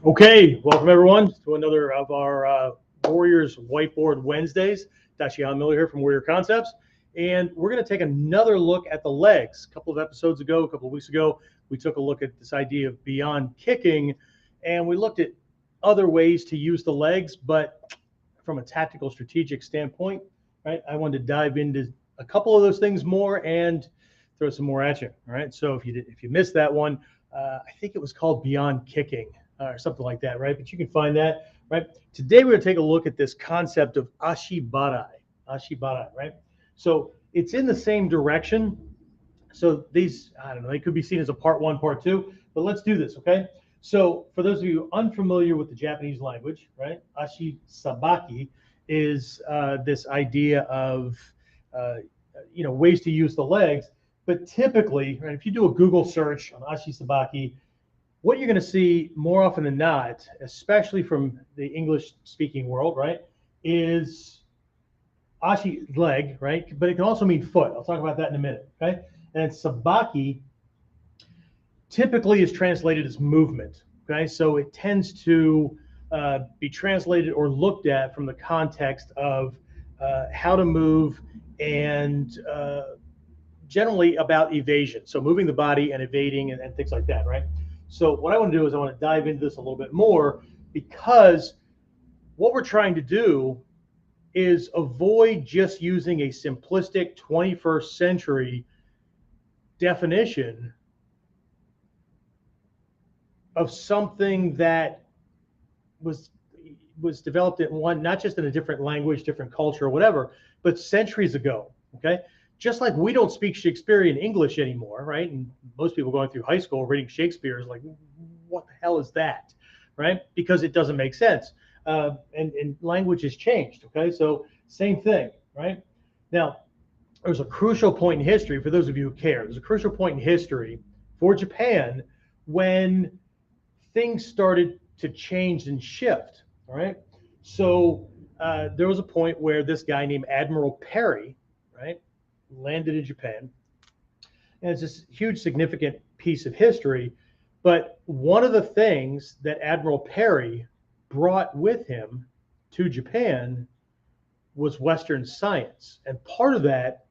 Okay, welcome everyone to another of our Warriors Whiteboard Wednesdays. Ashi Miller here from Warrior Concepts, and we're going to take another look at the legs. A couple of episodes ago, a couple of weeks ago, we took a look at this idea of beyond kicking, and we looked at other ways to use the legs, but from a tactical, strategic standpoint, right? I wanted to dive into a couple of those things more and throw some more at you. All right. So if you missed that one, I think it was called Beyond Kicking or something like that, right? But you can find that, right? Today we're going to take a look at this concept of Ashi-Sabaki, right? So it's in the same direction. So these, I don't know, they could be seen as a part one, part two, but let's do this, okay? So for those of you unfamiliar with the Japanese language, right, Ashi-Sabaki is this idea of, ways to use the legs. But typically, right, if you do a Google search on Ashi-Sabaki, what you're going to see more often than not, especially from the English-speaking world, right, is Ashi, leg, right? But it can also mean foot. I'll talk about that in a minute, okay? And Sabaki typically is translated as movement, okay? So it tends to be translated or looked at from the context of how to move and generally about evasion. So moving the body and evading and things like that, right? So what I want to do is I want to dive into this a little bit more, because what we're trying to do is avoid just using a simplistic 21st century definition of something that was developed in one, not just in a different language, different culture or whatever, but centuries ago, okay? Just like we don't speak Shakespearean English anymore, right? And most people going through high school reading Shakespeare is like, what the hell is that, right? Because it doesn't make sense. And language has changed, okay? So same thing, right? Now, there's a crucial point in history, for those of you who care, there's a crucial point in history for Japan when things started to change and shift, all right? So there was a point where this guy named Admiral Perry, right, landed in Japan. And it's this huge, significant piece of history. But one of the things that Admiral Perry brought with him to Japan was Western science. And part of that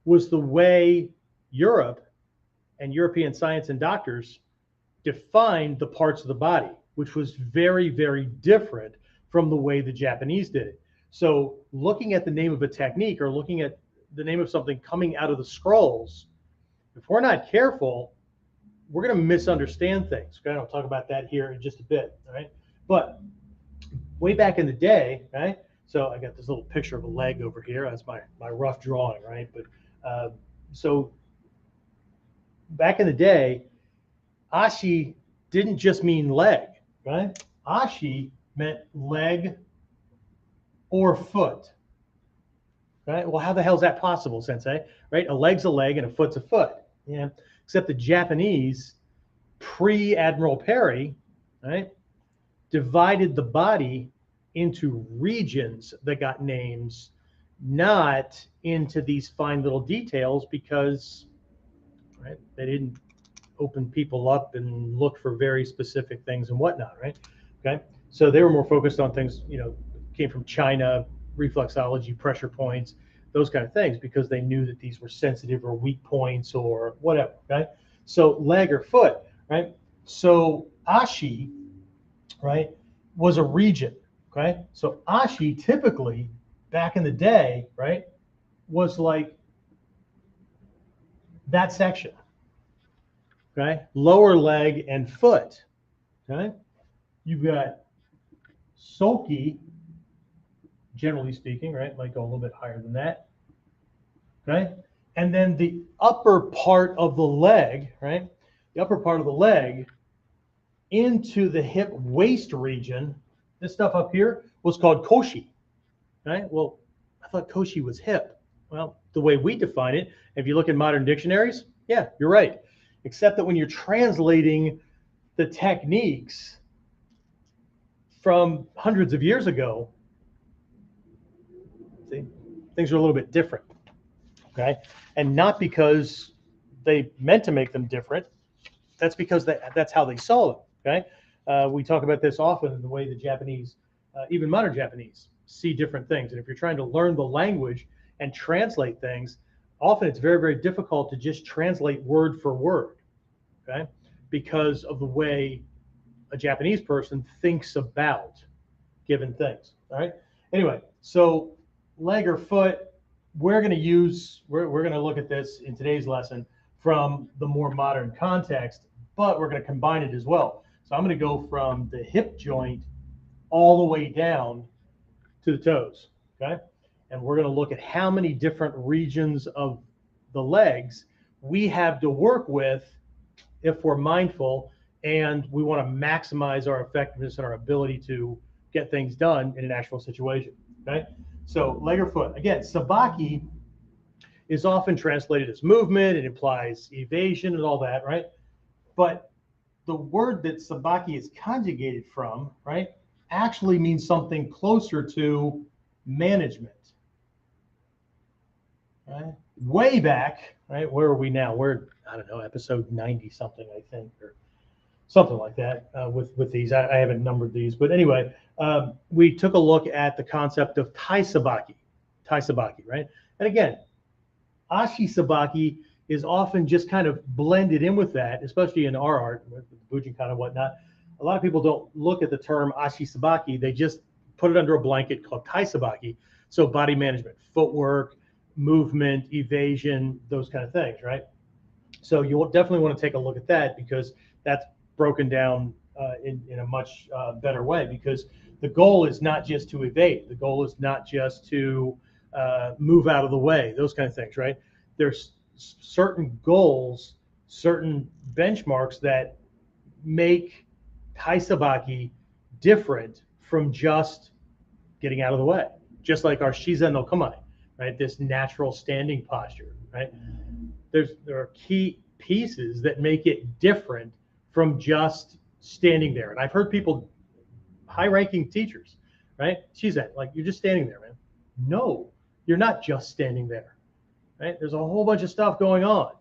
was the way Europe and European science and doctors defined the parts of the body, which was very, very different from the way the Japanese did it. So looking at the name of a technique or looking at the name of something coming out of the scrolls, if we're not careful, we're going to misunderstand things. Okay, I'll talk about that here in just a bit. All right, but way back in the day, right? So I got this little picture of a leg over here. That's my rough drawing, right? But so back in the day, Ashi didn't just mean leg, right? Ashi meant leg or foot. Right? Well, how the hell is that possible, Sensei? Right? A leg's a leg and a foot's a foot. Yeah. Except the Japanese, pre-Admiral Perry, right, divided the body into regions that got names, not into these fine little details, because, right, they didn't open people up and look for very specific things and whatnot, right? Okay. So they were more focused on things, came from China, reflexology, pressure points, those kind of things, because they knew that these were sensitive or weak points or whatever, okay? So leg or foot, right? So Ashi, right, was a region, okay? So Ashi typically, back in the day, right, was like that section, okay? Lower leg and foot, okay? You've got Soki, generally speaking, right? Might go a little bit higher than that. Okay. And then the upper part of the leg, right? The upper part of the leg into the hip waist region, this stuff up here was called koshi. Right? Well, I thought koshi was hip. Well, the way we define it, if you look in modern dictionaries, yeah, you're right. Except that when you're translating the techniques from hundreds of years ago, see, things are a little bit different, okay? And not because they meant to make them different. That's because that's how they saw them, okay? We talk about this often in the way the Japanese, even modern Japanese, see different things. And if you're trying to learn the language and translate things, often it's very, very difficult to just translate word for word, okay? Because of the way a Japanese person thinks about given things, all right? Anyway, so leg or foot, we're going to look at this in today's lesson from the more modern context, but we're going to combine it as well. So I'm going to go from the hip joint all the way down to the toes, okay? And we're going to look at how many different regions of the legs we have to work with if we're mindful and we want to maximize our effectiveness and our ability to get things done in an actual situation, okay? So leg or foot. Again, sabaki is often translated as movement. It implies evasion and all that, right? But the word that sabaki is conjugated from, right, actually means something closer to management. Right? Way back, right? Where are we now? We're, I don't know, episode 90 something, I think, or something like that with these. I haven't numbered these, but anyway, we took a look at the concept of Sabaki, right? And again, Ashi-Sabaki is often just kind of blended in with that, especially in our art, with Bujinkan and whatnot. A lot of people don't look at the term Ashi-Sabaki. They just put it under a blanket called Sabaki. So body management, footwork, movement, evasion, those kind of things, right? So you'll definitely want to take a look at that because that's broken down in a much better way, because the goal is not just to evade. The goal is not just to move out of the way, those kind of things, right? There's certain goals, certain benchmarks that make Sabaki different from just getting out of the way, just like our Shizen no Kamae, right? This natural standing posture, right? There are key pieces that make it different from just standing there. And I've heard people, high-ranking teachers, right? Shizen, like, you're just standing there, man. No, you're not just standing there, right? There's a whole bunch of stuff going on,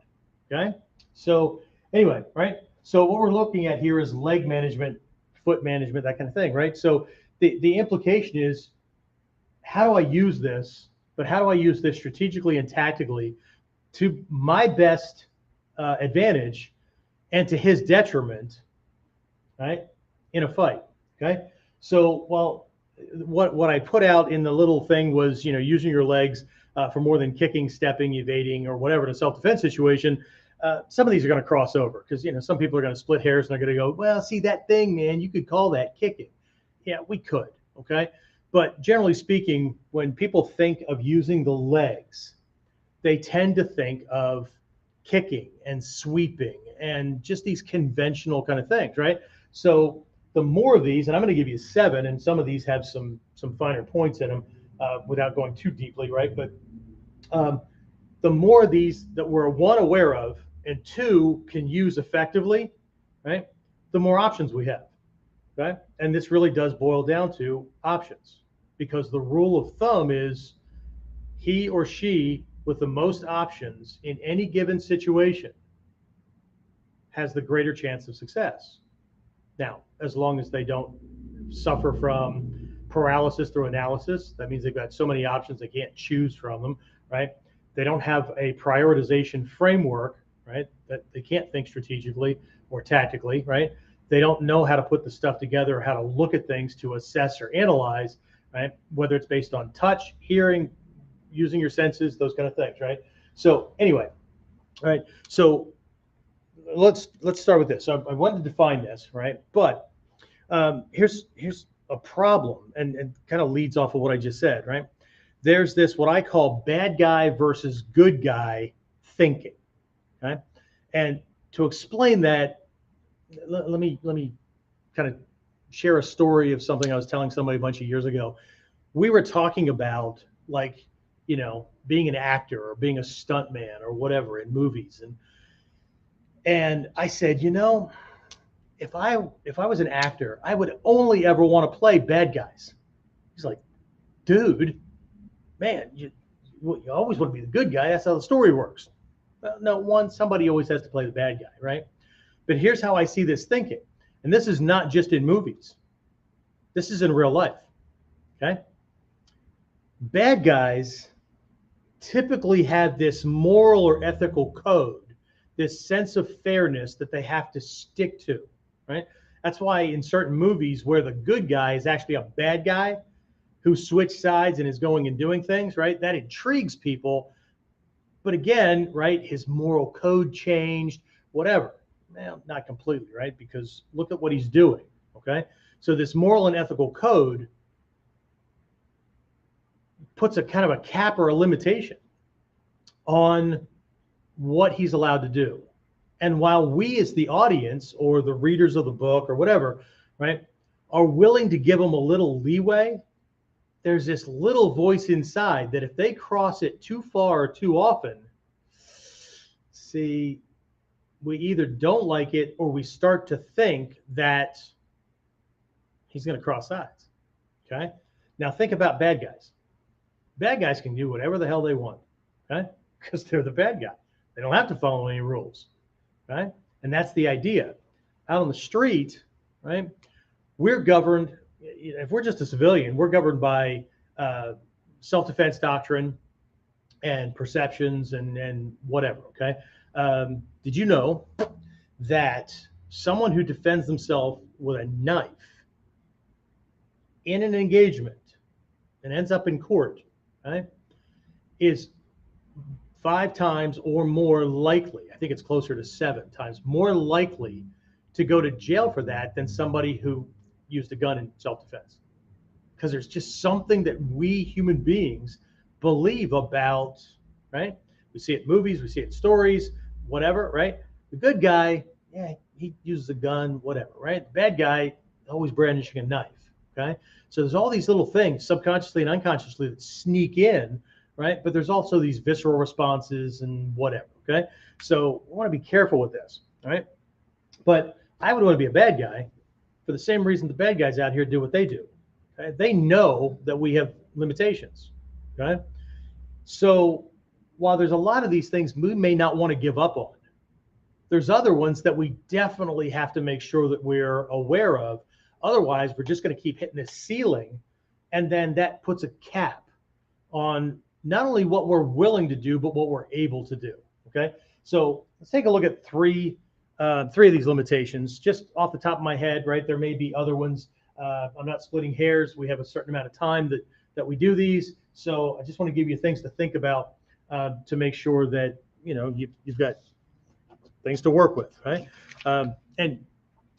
okay? So anyway, right? So what we're looking at here is leg management, foot management, that kind of thing, right? So the implication is, how do I use this? But how do I use this strategically and tactically to my best advantage and to his detriment, right, in a fight, okay? So, well, what I put out in the little thing was, you know, using your legs for more than kicking, stepping, evading, or whatever in a self-defense situation. Some of these are going to cross over because, you know, some people are going to split hairs and they're going to go, well, see, that thing, man, you could call that kicking. Yeah, we could, okay? But generally speaking, when people think of using the legs, they tend to think of kicking and sweeping and just these conventional kind of things, right? So the more of these, and I'm going to give you 7, and some of these have some finer points in them without going too deeply, right? But the more of these that we're, 1, aware of, and 2, can use effectively, right, the more options we have, okay? And this really does boil down to options, because the rule of thumb is he or she with the most options in any given situation has the greater chance of success. Now, as long as they don't suffer from paralysis through analysis, that means they've got so many options they can't choose from them, right? They don't have a prioritization framework, right? That they can't think strategically or tactically, right? They don't know how to put the stuff together or how to look at things to assess or analyze, right? Whether it's based on touch, hearing, using your senses, those kind of things, right? So anyway, all right. So let's start with this. So I wanted to define this, right? But here's a problem, and kind of leads off of what I just said, right? There's this what I call bad guy versus good guy thinking, okay? And to explain that, let me kind of share a story of something I was telling somebody a bunch of years ago. We were talking about, like, you know, being an actor or being a stuntman or whatever in movies, and I said, you know, if I was an actor, I would only ever want to play bad guys. He's like, dude, man, you always want to be the good guy. That's how the story works. Well, no, 1, somebody always has to play the bad guy, right? But here's how I see this thinking. And this is not just in movies. This is in real life, okay? Bad guys typically have this moral or ethical code, this sense of fairness that they have to stick to, right? That's why in certain movies where the good guy is actually a bad guy who switched sides and is going and doing things, right? That intrigues people. But again, right, his moral code changed, whatever. Well, not completely, right? Because look at what he's doing, okay? So this moral and ethical code puts a kind of a cap or a limitation on what he's allowed to do. And while we as the audience or the readers of the book or whatever, right, are willing to give him a little leeway, there's this little voice inside that if they cross it too far or too often, see, we either don't like it or we start to think that he's going to cross sides, okay? Now think about bad guys. Bad guys can do whatever the hell they want, okay? Because they're the bad guy. They don't have to follow any rules, right? And that's the idea. Out on the street, right, we're governed, if we're just a civilian, we're governed by self-defense doctrine and perceptions and whatever, okay? Did you know that someone who defends themselves with a knife in an engagement and ends up in court, right, is 5 times or more likely, I think it's closer to 7 times more likely to go to jail for that than somebody who used a gun in self-defense? Because there's just something that we human beings believe about, right? We see it in movies, we see it in stories, whatever, right? The good guy, yeah, he uses a gun, whatever, right? The bad guy, always brandishing a knife, okay? So there's all these little things, subconsciously and unconsciously, that sneak in, right? But there's also these visceral responses and whatever, okay? So we want to be careful with this, right? But I would want to be a bad guy for the same reason the bad guys out here do what they do. Okay? They know that we have limitations, okay? So while there's a lot of these things we may not want to give up on, there's other ones that we definitely have to make sure that we're aware of. Otherwise, we're just going to keep hitting this ceiling, and then that puts a cap on not only what we're willing to do, but what we're able to do, okay? So let's take a look at three of these limitations, just off the top of my head, right? There may be other ones. I'm not splitting hairs. We have a certain amount of time that we do these. So I just want to give you things to think about to make sure that, you know, you've got things to work with, right? And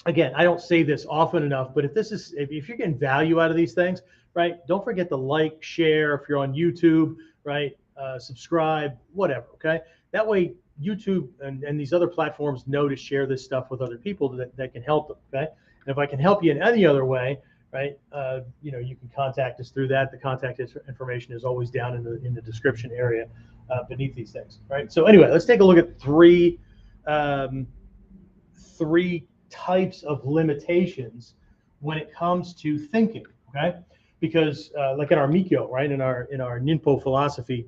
again, I don't say this often enough, but if you're getting value out of these things, right, don't forget to like, share. If you're on YouTube, right, subscribe, whatever, okay? That way YouTube and these other platforms know to share this stuff with other people that can help them, okay? And if I can help you in any other way, right, you know, you can contact us through that. The contact information is always down in the description area beneath these things, right? So anyway, let's take a look at three types of limitations when it comes to thinking, okay? Because like in our Mikyo, right, in our Ninpo philosophy,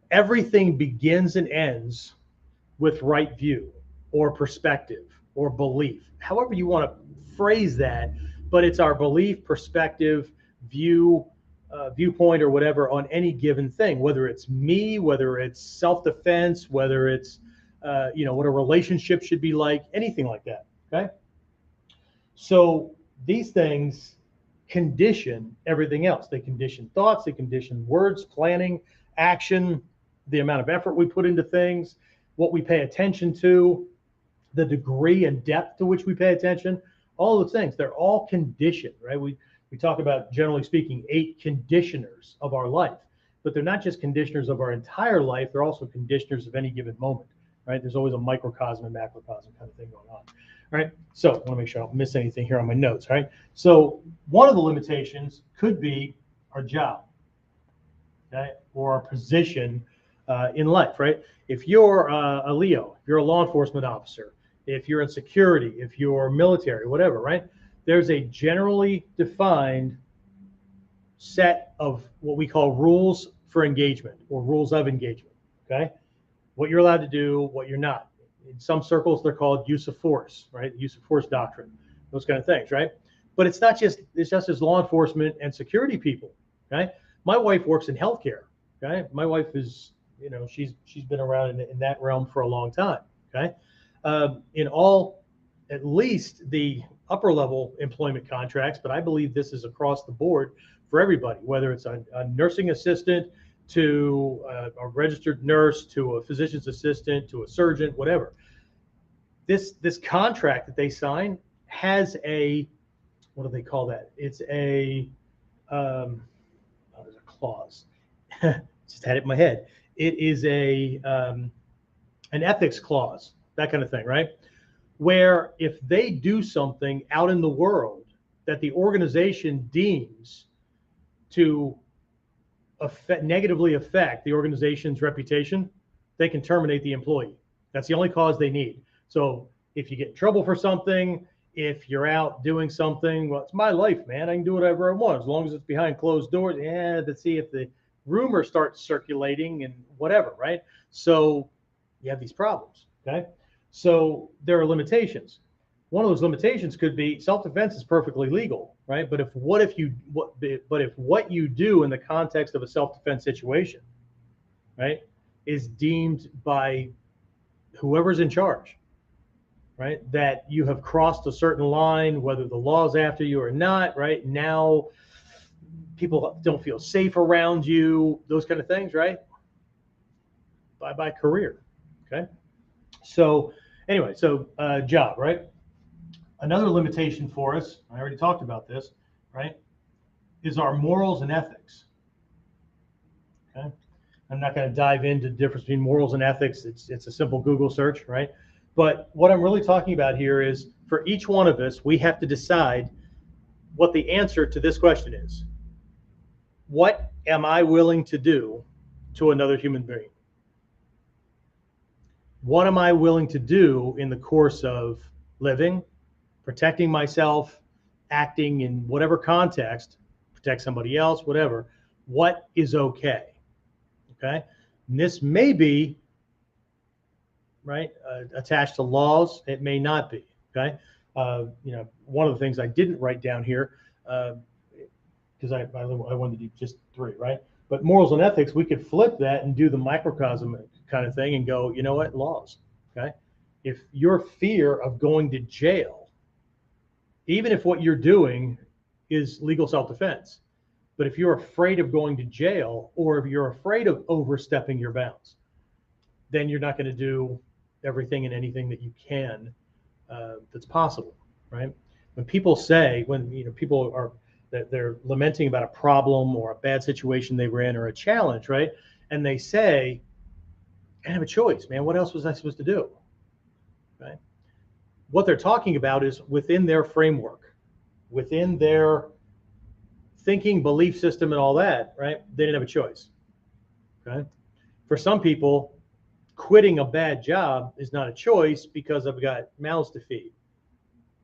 everything begins and ends with right view or perspective or belief, however you want to phrase that, but it's our belief, perspective, viewpoint, or whatever on any given thing, whether it's me, whether it's self-defense, whether it's you know, what a relationship should be like, anything like that, okay? So these things condition everything else. They condition thoughts, they condition words, planning, action, the amount of effort we put into things, what we pay attention to, the degree and depth to which we pay attention, all those things, they're all conditioned, right? We talk about, generally speaking, 8 conditioners of our life, but they're not just conditioners of our entire life, they're also conditioners of any given moment, right? There's always a microcosm and macrocosm kind of thing going on, right? So I want to make sure I don't miss anything here on my notes, right? So one of the limitations could be our job, okay, or our position in life, right? If you're a Leo, if you're a law enforcement officer, if you're in security, if you're military, whatever, right? There's a generally defined set of what we call rules for engagement or rules of engagement, okay? What you're allowed to do, what you're not. in some circles, they're called use of force, right? Use of force doctrine, those kind of things, right? But it's not just, it's just as law enforcement and security people, okay? My wife works in healthcare, okay? My wife is, you know, she's been around in that realm for a long time, okay? In all, at least the upper level employment contracts, but I believe this is across the board for everybody, whether it's a nursing assistant to a registered nurse to a physician's assistant to a surgeon, whatever. This contract that they sign has a, what do they call that? It's a, oh, there's a clause. Just had it in my head. It is a an ethics clause, that kind of thing, right? Where if they do something out in the world that the organization deems to negatively affect the organization's reputation, they can terminate the employee. That's the only cause they need. So if you get in trouble for something, if you're out doing something, well, it's my life, man. I can do whatever I want as long as it's behind closed doors. Yeah, let's see if the rumor starts circulating and whatever, right? So you have these problems, okay? So there are limitations. One of those limitations could be self-defense is perfectly legal, right? But if what you do in the context of a self-defense situation, right, is deemed by whoever's in charge, right, that you have crossed a certain line, whether the law's after you or not, right? Now people don't feel safe around you, those kind of things, right? Bye-bye career, okay? So anyway, so job, right? Another limitation for us, I already talked about this, right, is our morals and ethics. Okay, I'm not going to dive into the difference between morals and ethics. It's a simple Google search, right? But what I'm really talking about here is for each one of us, we have to decide what the answer to this question is. What am I willing to do to another human being? What am I willing to do in the course of living, protecting myself, acting in whatever context, protect somebody else, whatever, what is okay, okay? And this may be, right, attached to laws. It may not be, okay? You know, one of the things I didn't write down here, because I wanted to do just 3, right? But morals and ethics, we could flip that and do the microcosm kind of thing and go, you know what, laws, okay? If your fear of going to jail, even if what you're doing is legal self-defense, but if you're afraid of going to jail or if you're afraid of overstepping your bounds, then you're not going to do everything and anything that you can that's possible, right? When people say, when you know people are that they're lamenting about a problem or a bad situation they were in or a challenge, right? And they say, I have a choice, man. What else was I supposed to do, right? What they're talking about is within their framework, within their thinking, belief system, and all that, right? They didn't have a choice, okay? For some people, quitting a bad job is not a choice because I've got mouths to feed.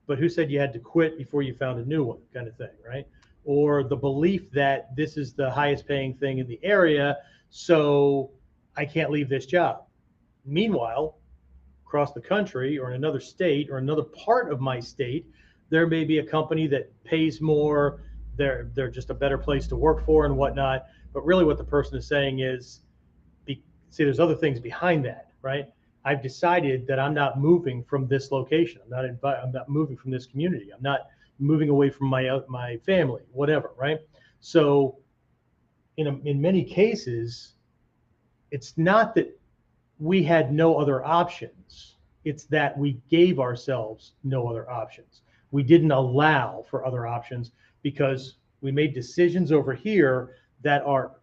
But who said you had to quit before you found a new one, kind of thing, right? Or the belief that this is the highest paying thing in the area, so I can't leave this job. Meanwhile, across the country or in another state or another part of my state, there may be a company that pays more, they're just a better place to work for and whatnot. But really what the person is saying is, see, there's other things behind that, right? I've decided that I'm not moving from this location. I'm not moving from this community. I'm not moving away from my family, whatever, right? So in many cases, it's not that we had no other options. It's that we gave ourselves no other options. We didn't allow for other options because we made decisions over here that are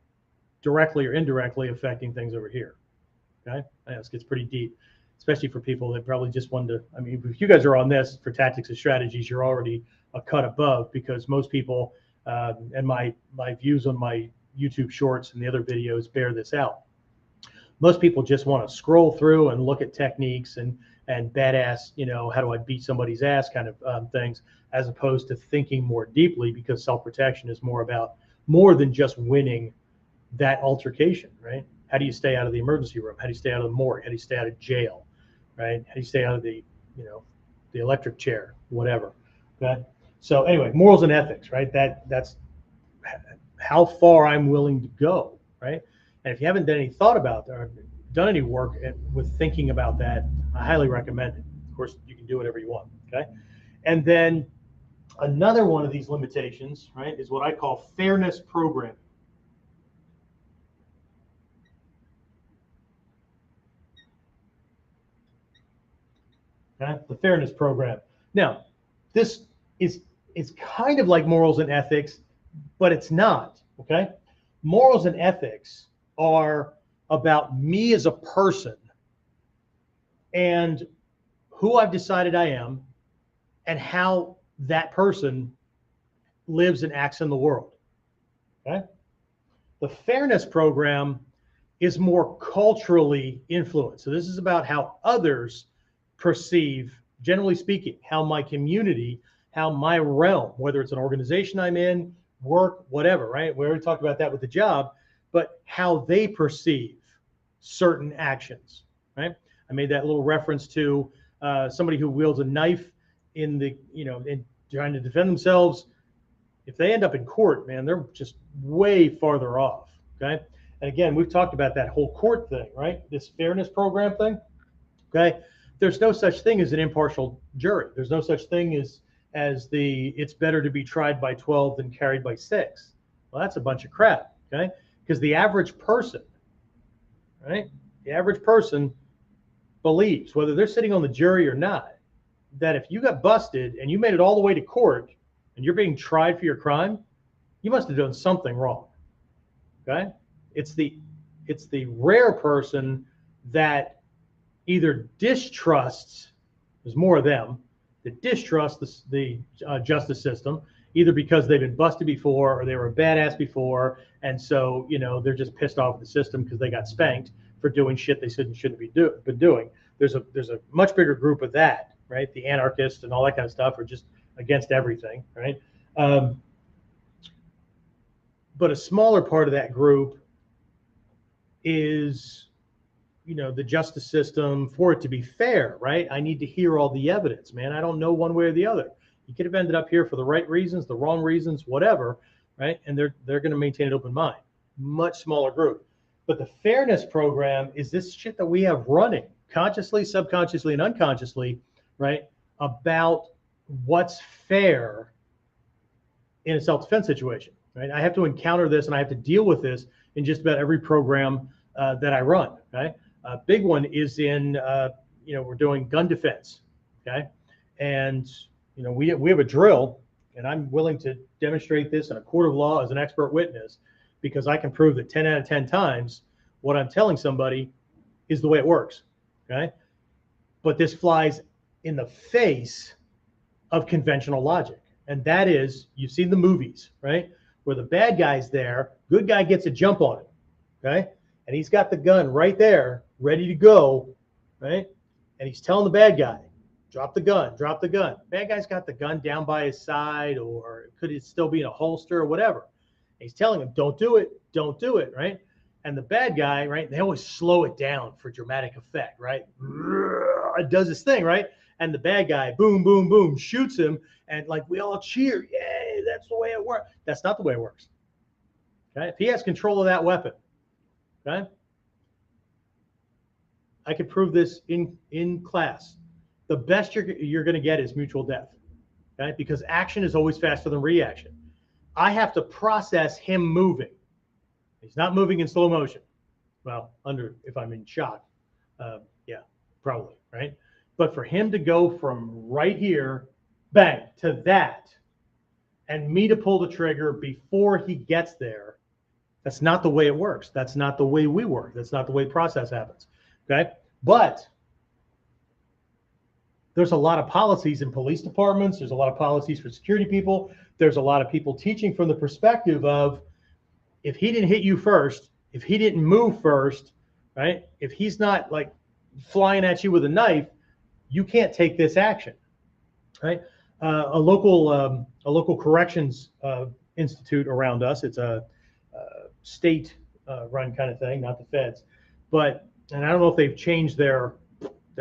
directly or indirectly affecting things over here. Okay, I know this gets pretty deep, especially for people that probably just wanted to. I mean, if you guys are on this for tactics and strategies, you're already a cut above, because most people and my views on my YouTube shorts and the other videos bear this out. Most people just want to scroll through and look at techniques and badass, you know, how do I beat somebody's ass kind of things, as opposed to thinking more deeply, because self-protection is more than just winning that altercation, right? How do you stay out of the emergency room? How do you stay out of the morgue? How do you stay out of jail, right? How do you stay out of the, the electric chair, whatever. Okay. So anyway, morals and ethics, right? That's how far I'm willing to go, right? And if you haven't done any thought about that or done any work with thinking about that, I highly recommend it. Of course, you can do whatever you want, okay? And then another one of these limitations, right, is what I call fairness programming. Okay? The fairness program. Now, this is kind of like morals and ethics, but it's not, okay? Morals and ethics are about me as a person and who I've decided I am and how that person lives and acts in the world. Okay? The fairness program is more culturally influenced. So this is about how others perceive, generally speaking, how my community, how my realm, whether it's an organization I'm in, work, whatever, right? We already talked about that with the job, but how they perceive certain actions, right? I made that little reference to somebody who wields a knife in the, in trying to defend themselves. If they end up in court, man, they're just way farther off, okay? And again, we've talked about that whole court thing, right? This fairness program thing, okay? There's no such thing as an impartial jury. There's no such thing as it's better to be tried by 12 than carried by 6. Well, that's a bunch of crap, okay? Because the average person, right? The average person believes, whether they're sitting on the jury or not, that if you got busted and you made it all the way to court and you're being tried for your crime, you must have done something wrong, okay? It's the rare person that either distrusts, there's more of them, that distrust the justice system, either because they've been busted before or they were a badass before, and so they're just pissed off at the system because they got spanked for doing shit they shouldn't be doing. There's a much bigger group of that, right? The anarchists and all that kind of stuff are just against everything, right? But a smaller part of that group is the justice system. For it to be fair, right? I need to hear all the evidence, man. I don't know one way or the other. You could have ended up here for the right reasons, the wrong reasons, whatever, right? And they're going to maintain an open mind. Much smaller group. But the fairness program is this shit that we have running consciously, subconsciously, and unconsciously, right? About what's fair in a self-defense situation, right? I have to encounter this and I have to deal with this in just about every program that I run, okay? A big one is in, we're doing gun defense, okay? And, we have a drill, and I'm willing to demonstrate this in a court of law as an expert witness because I can prove that 10 out of 10 times what I'm telling somebody is the way it works, okay? But this flies in the face of conventional logic. And that is, you've seen the movies, right? Where the bad guy's there, good guy gets a jump on him, okay? And he's got the gun right there, ready to go, right? And he's telling the bad guy, drop the gun, drop the gun. Bad guy's got the gun down by his side, or could it still be in a holster or whatever. And he's telling him, don't do it, right? And the bad guy, right, they always slow it down for dramatic effect, right? It does this thing, right? And the bad guy, boom, boom, boom, shoots him, and like we all cheer, yay, that's the way it works. That's not the way it works, okay? If he has control of that weapon, okay? I could prove this in class. The best you're going to get is mutual death, okay? Because action is always faster than reaction. I have to process him moving. He's not moving in slow motion. Well, if I'm in shock, yeah, probably, right? But for him to go from right here, bang, to that, and me to pull the trigger before he gets there, that's not the way it works. That's not the way we work. That's not the way the process happens, okay? But there's a lot of policies in police departments. There's a lot of policies for security people. There's a lot of people teaching from the perspective of, if he didn't hit you first, if he didn't move first, right? If he's not like flying at you with a knife, you can't take this action, right? A local corrections institute around us. It's a state run kind of thing, not the feds. And I don't know if they've changed their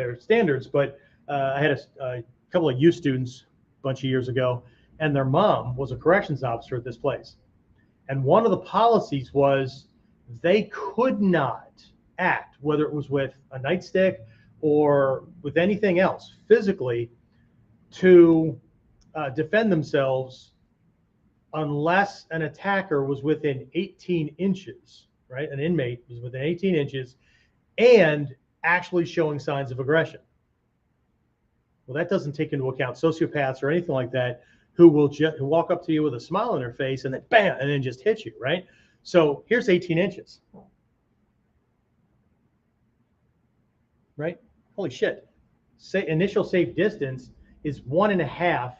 their standards. But I had a couple of youth students a bunch of years ago, and their mom was a corrections officer at this place. And one of the policies was they could not act, whether it was with a nightstick or with anything else, physically, to defend themselves unless an attacker was within 18 inches, right? An inmate was within 18 inches and actually showing signs of aggression. Well, that doesn't take into account sociopaths or anything like that who will who walk up to you with a smile on their face and then bam, and then just hit you, right? So here's 18 inches, right? Holy shit. Initial safe distance is 1.5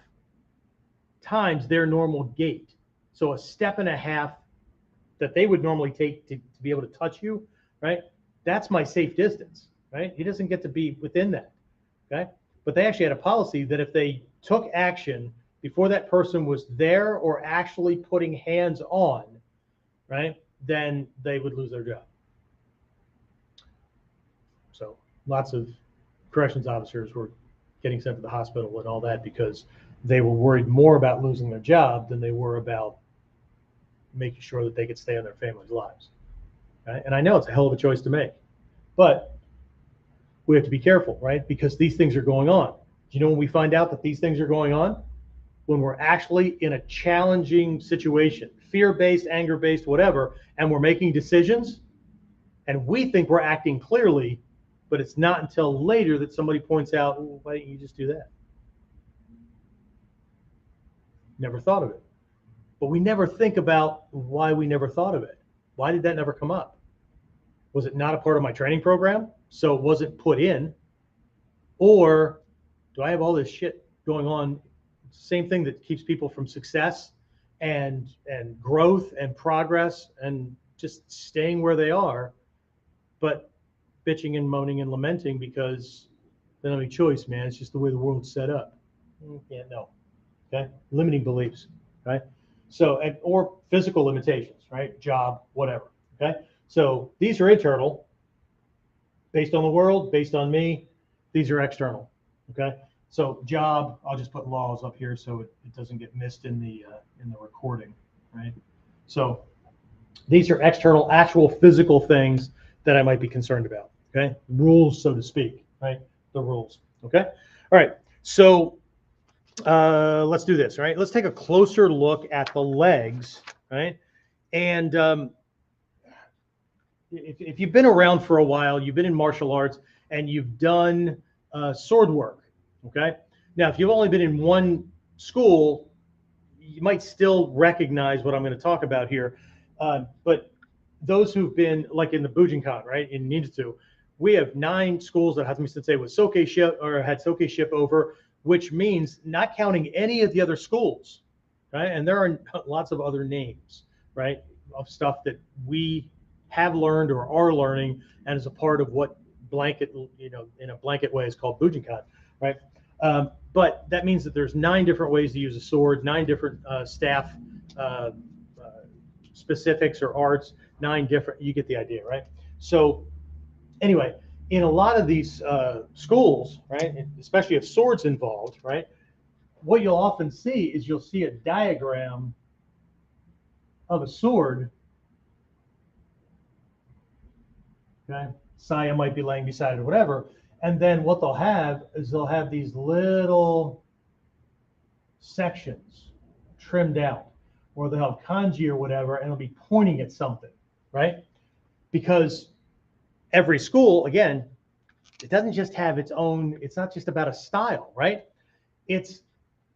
times their normal gait. So a step and a half that they would normally take to be able to touch you, right? That's my safe distance, right? He doesn't get to be within that, okay? But they actually had a policy that if they took action before that person was there or actually putting hands on, right, then they would lose their job. So lots of corrections officers were getting sent to the hospital and all that because they were worried more about losing their job than they were about making sure that they could stay in their families' lives. Right? And I know it's a hell of a choice to make, but we have to be careful, right? Because these things are going on. Do you know when we find out that these things are going on? When we're actually in a challenging situation, fear-based, anger-based, whatever, and we're making decisions, and we think we're acting clearly, but it's not until later that somebody points out, well, why didn't you just do that? Never thought of it. But we never think about why we never thought of it. Why did that never come up? Was it not a part of my training program, so it wasn't put in? Or do I have all this shit going on? Same thing that keeps people from success and growth and progress and just staying where they are, but bitching and moaning and lamenting because they don't have any choice, man. It's just the way the world's set up. Yeah, no. Okay, limiting beliefs, right? So, or physical limitations, right? Job, whatever. Okay, so these are internal, based on the world, based on me. These are external. Okay, so job, I'll just put laws up here so it doesn't get missed in the recording, right? So these are external, actual physical things that I might be concerned about. Okay, rules, so to speak, right? The rules. Okay, all right. So let's do this, right? Let's take a closer look at the legs, right? And if you've been around for a while, you've been in martial arts and you've done sword work, okay? Now, if you've only been in one school, you might still recognize what I'm going to talk about here. But those who've been like in the Bujinkan, right, in ninjutsu, we have 9 schools that Hazumi Sensei was soke ship or had soke ship over, which means not counting any of the other schools, right? And there are lots of other names, right, of stuff that we have learned or are learning and is a part of what blanket, in a blanket way is called Bujinkan, right? But that means that there's 9 different ways to use a sword, 9 different staff specifics or arts, 9 different, you get the idea, right? So anyway, in a lot of these schools, right, especially if swords involved, right, what you'll often see is you'll see a diagram of a sword. Okay, Saya might be laying beside it or whatever, and then what they'll have is they'll have these little sections trimmed out, or they'll have kanji or whatever, and it'll be pointing at something, right? Because every school, again, it doesn't just have its own, it's not just about a style, right? It's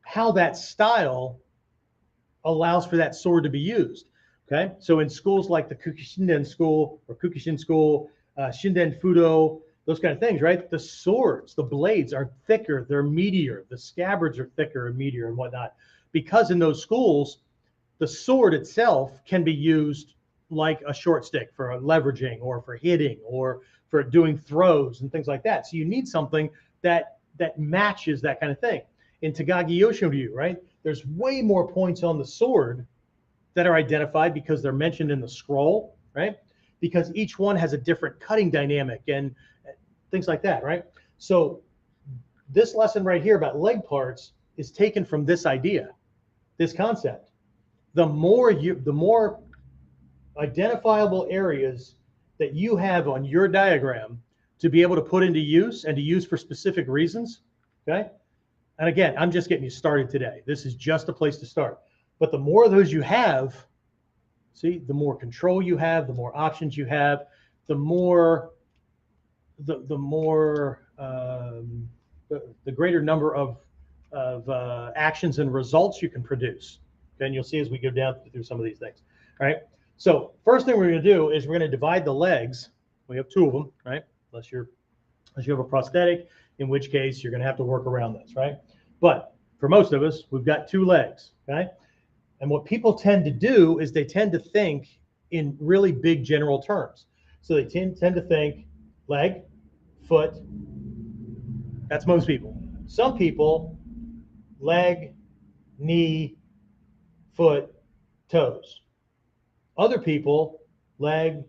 how that style allows for that sword to be used, okay? So in schools like the Kukishinden school or Kukishin school, Shinden Fudo, those kind of things, right? The swords, the blades are thicker, they're meatier, the scabbards are thicker and meatier and whatnot. Because in those schools, the sword itself can be used like a short stick for leveraging or for hitting or for doing throws and things like that. So you need something that matches that kind of thing. In Tagagi Yoshiryu, right, there's way more points on the sword that are identified because they're mentioned in the scroll, right? Because each one has a different cutting dynamic and things like that, right? So this lesson right here about leg parts is taken from this idea, this concept. The more identifiable areas that you have on your diagram to be able to put into use and to use for specific reasons, okay? And again, I'm just getting you started today. This is just a place to start. But the more of those you have, see, the more control you have, the more options you have, the greater number of actions and results you can produce. Okay, and you'll see as we go down through some of these things. All right. So first thing we're going to do is we're going to divide the legs. We have two of them, right? Unless you have a prosthetic, in which case you're going to have to work around this, right? But for most of us, we've got two legs, okay? And what people tend to do is they tend to think in really big general terms. So they tend to think leg, foot. That's most people. Some people, leg, knee, foot, toes. Other people, leg,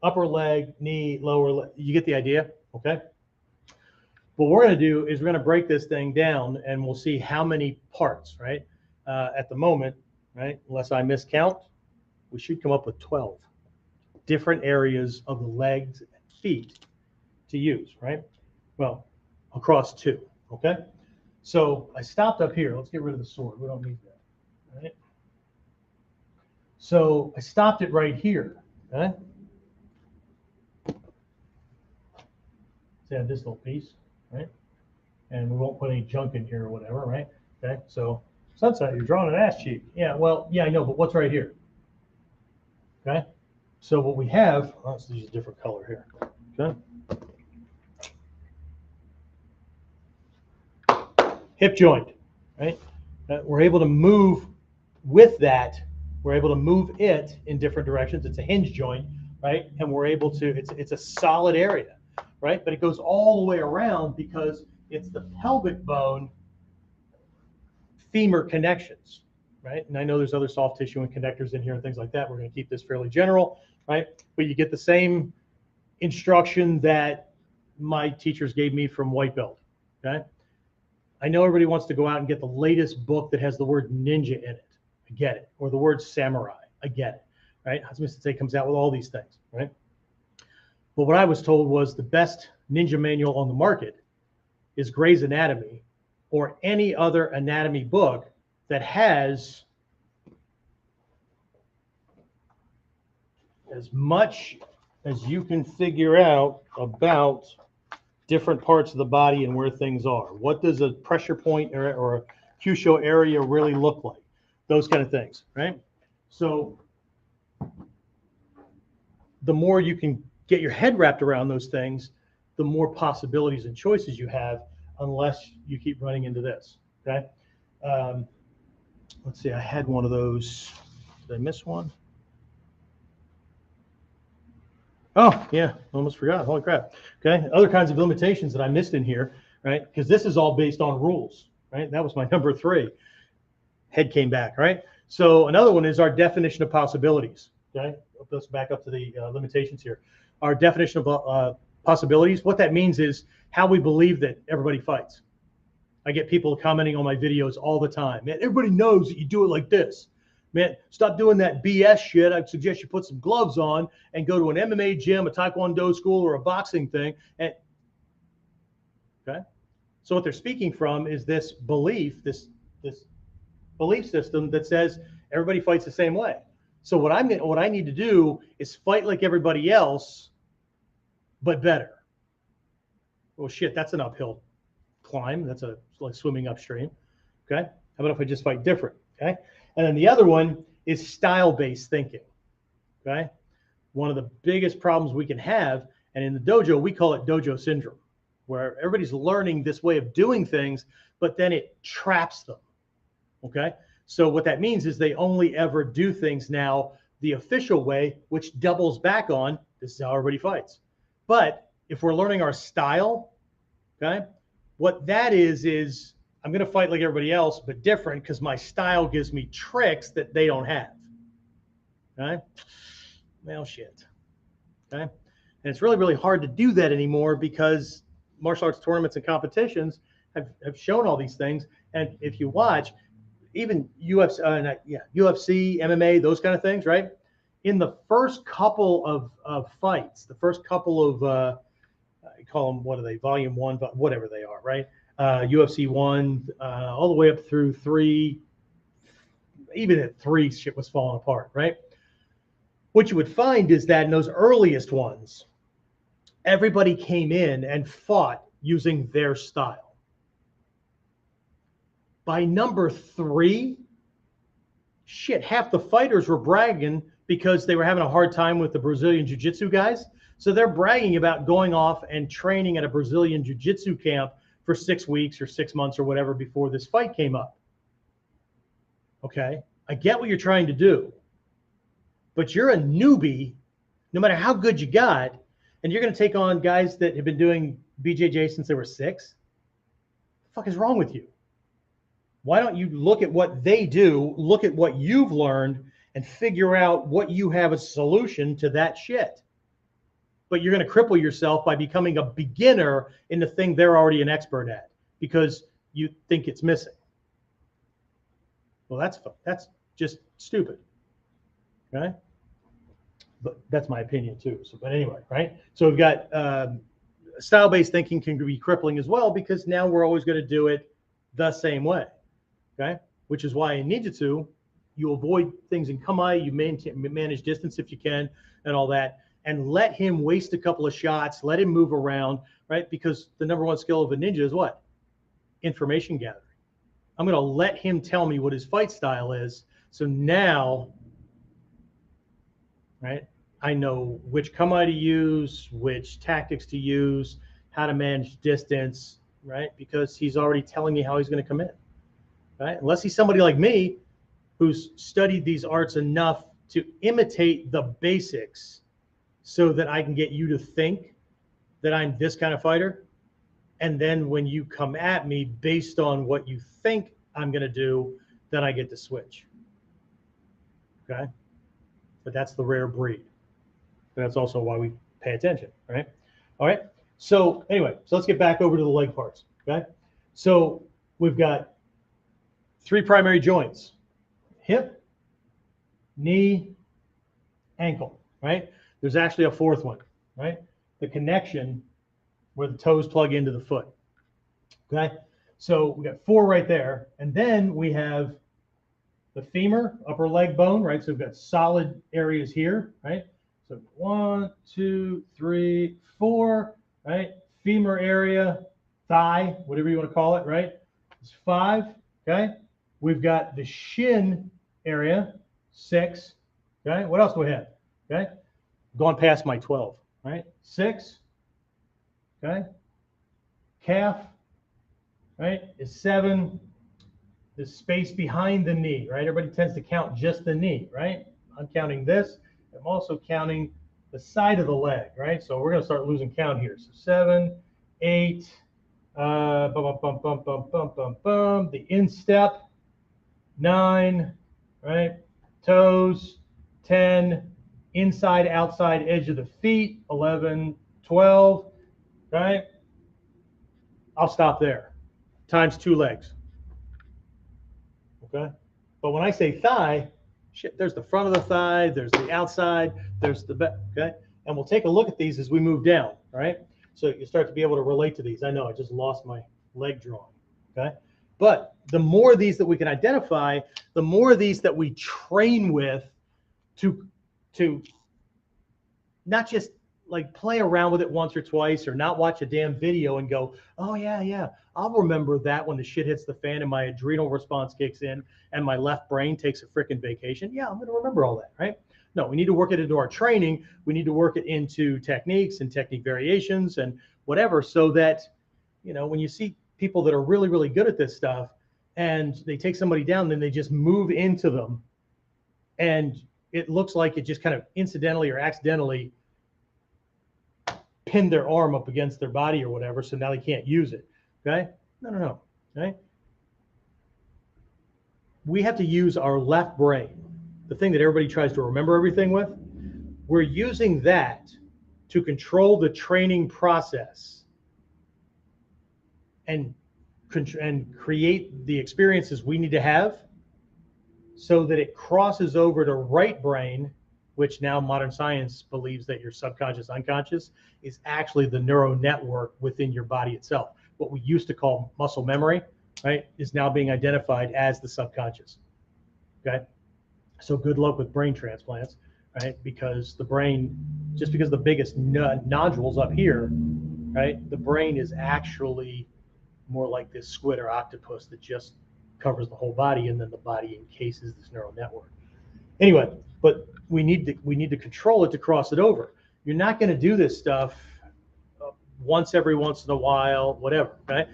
upper leg, knee, lower leg. You get the idea, okay? What we're going to do is we're going to break this thing down, and we'll see how many parts, right? At the moment, right, unless I miscount, we should come up with 12 different areas of the legs and feet to use, right? Well, across two, okay? So I stopped up here. Let's get rid of the sword. We don't need that, right? So I stopped it right here, okay? So I have this little piece, right? And we won't put any junk in here or whatever, right? Okay, so Sunset, you're drawing an ass cheek. Yeah, well, yeah, I know, but what's right here? Okay, so what we have, let's use a different color here. Okay. Hip joint, right? We're able to move with that. We're able to move it in different directions. It's a hinge joint, right? And we're able to, it's a solid area, right? But it goes all the way around because it's the pelvic bone femur connections, right? And I know there's other soft tissue and connectors in here and things like that. We're going to keep this fairly general, right? But you get the same instruction that my teachers gave me from white belt, okay? I know everybody wants to go out and get the latest book that has the word ninja in it. I get it. Or the word samurai. I get it, right? Hatsume Sensei comes out with all these things, right? But what I was told was the best ninja manual on the market is Gray's Anatomy or any other anatomy book that has as much as you can figure out about different parts of the body and where things are. What does a pressure point or a Kyusho area really look like? Those kind of things, right? So the more you can get your head wrapped around those things, the more possibilities and choices you have, unless you keep running into this, okay? Let's see, I had one of those. Did I miss one? Oh, yeah, almost forgot. Holy crap. Okay, other kinds of limitations that I missed in here, right? Because this is all based on rules, right? That was my number 3. Head came back, right? So another one is our definition of possibilities, okay? Let's back up to the limitations here. Our definition of possibilities, what that means is how we believe that everybody fights. I get people commenting on my videos all the time. Man, everybody knows that you do it like this. Man, stop doing that BS shit. I suggest you put some gloves on and go to an MMA gym, a Taekwondo school, or a boxing thing. And okay, so what they're speaking from is this belief, this belief system that says everybody fights the same way. So what I need to do is fight like everybody else, but better. Well, shit, that's an uphill climb. That's like swimming upstream. Okay, how about if I just fight different? Okay. And then the other one is style-based thinking, okay? One of the biggest problems we can have, and in the dojo, we call it dojo syndrome, where everybody's learning this way of doing things, but then it traps them, okay? So what that means is they only ever do things now the official way, which doubles back on, this is how everybody fights. But if we're learning our style, okay, what that is I'm going to fight like everybody else, but different because my style gives me tricks that they don't have. Okay? Well, shit. Okay? And it's really, really hard to do that anymore because martial arts tournaments and competitions have shown all these things. And if you watch, even UFC, MMA, those kind of things, right? In the first couple of fights, the first couple of, I call them, what are they, volume 1, whatever they are, right? UFC 1, all the way up through 3, even at 3, shit was falling apart, right? What you would find is that in those earliest ones, everybody came in and fought using their style. By number 3, shit, half the fighters were bragging because they were having a hard time with the Brazilian Jiu-Jitsu guys. So they're bragging about going off and training at a Brazilian Jiu-Jitsu camp for 6 weeks or 6 months or whatever before this fight came up. Okay, I get what you're trying to do, but you're a newbie, no matter how good you got, and you're going to take on guys that have been doing BJJ since they were 6. What the fuck is wrong with you? Why don't you look at what they do, look at what you've learned, and figure out what you have a solution to that shit? But you're going to cripple yourself by becoming a beginner in the thing they're already an expert at because you think it's missing. Well, that's just stupid, okay? But that's my opinion too. So, but anyway, right? So we've got style-based thinking can be crippling as well because now we're always going to do it the same way, okay? Which is why in Ninjutsu, you avoid things in kamae, you manage distance if you can, and all that, and let him waste a couple of shots, let him move around, right? Because the number one skill of a ninja is what? Information gathering. I'm going to let him tell me what his fight style is. So now, right, I know which kamae to use, which tactics to use, how to manage distance, right? Because he's already telling me how he's going to come in, right? Unless he's somebody like me who's studied these arts enough to imitate the basics so that I can get you to think that I'm this kind of fighter. And then when you come at me based on what you think I'm going to do, then I get to switch. Okay? But that's the rare breed. And that's also why we pay attention, right? All right. So anyway, so let's get back over to the leg parts. Okay. So we've got 3 primary joints: hip, knee, ankle, right? There's actually a 4th one, right? The connection where the toes plug into the foot. Okay. So we got 4 right there. And then we have the femur, upper leg bone, right? So we've got solid areas here, right? So 1, 2, 3, 4, right? Femur area, thigh, whatever you want to call it, right? It's 5, okay? We've got the shin area, 6, okay? What else do we have? Okay? Going past my 12, right? 6, okay? Calf, right, is 7. The space behind the knee, right? Everybody tends to count just the knee, right? I'm counting this. I'm also counting the side of the leg, right? So we're going to start losing count here. So 7, 8, the instep, 9, right? Toes, 10, inside, outside edge of the feet, 11, 12, right? I'll stop there. Times 2 legs. Okay. But when I say thigh, shit, there's the front of the thigh, there's the outside, there's the back. Okay. And we'll take a look at these as we move down. All right. So you start to be able to relate to these. I know I just lost my leg drawing. Okay. But the more of these that we can identify, the more of these that we train with to not just like play around with it once or twice or not watch a damn video and go, oh yeah, I'll remember that when the shit hits the fan and my adrenal response kicks in and my left brain takes a freaking vacation. Yeah, I'm going to remember all that, right? No, we need to work it into our training. We need to work it into techniques and technique variations and whatever, so that, you know, when you see people that are really, really good at this stuff and they take somebody down, then they just move into them and it looks like it just kind of incidentally or accidentally pinned their arm up against their body or whatever, so now they can't use it. Okay? No. Okay? We have to use our left brain, the thing that everybody tries to remember everything with. We're using that to control the training process and create the experiences we need to have so that it crosses over to right brain, which now modern science believes that your subconscious, unconscious is actually the neural network within your body itself. What we used to call muscle memory, right, is now being identified as the subconscious. Okay. So good luck with brain transplants, right? Because the brain, just because the biggest nodule's up here, right, the brain is actually more like this squid or octopus that just covers the whole body, and then the body encases this neural network. Anyway, but we need to control it to cross it over. You're not going to do this stuff every once in a while, whatever. Right?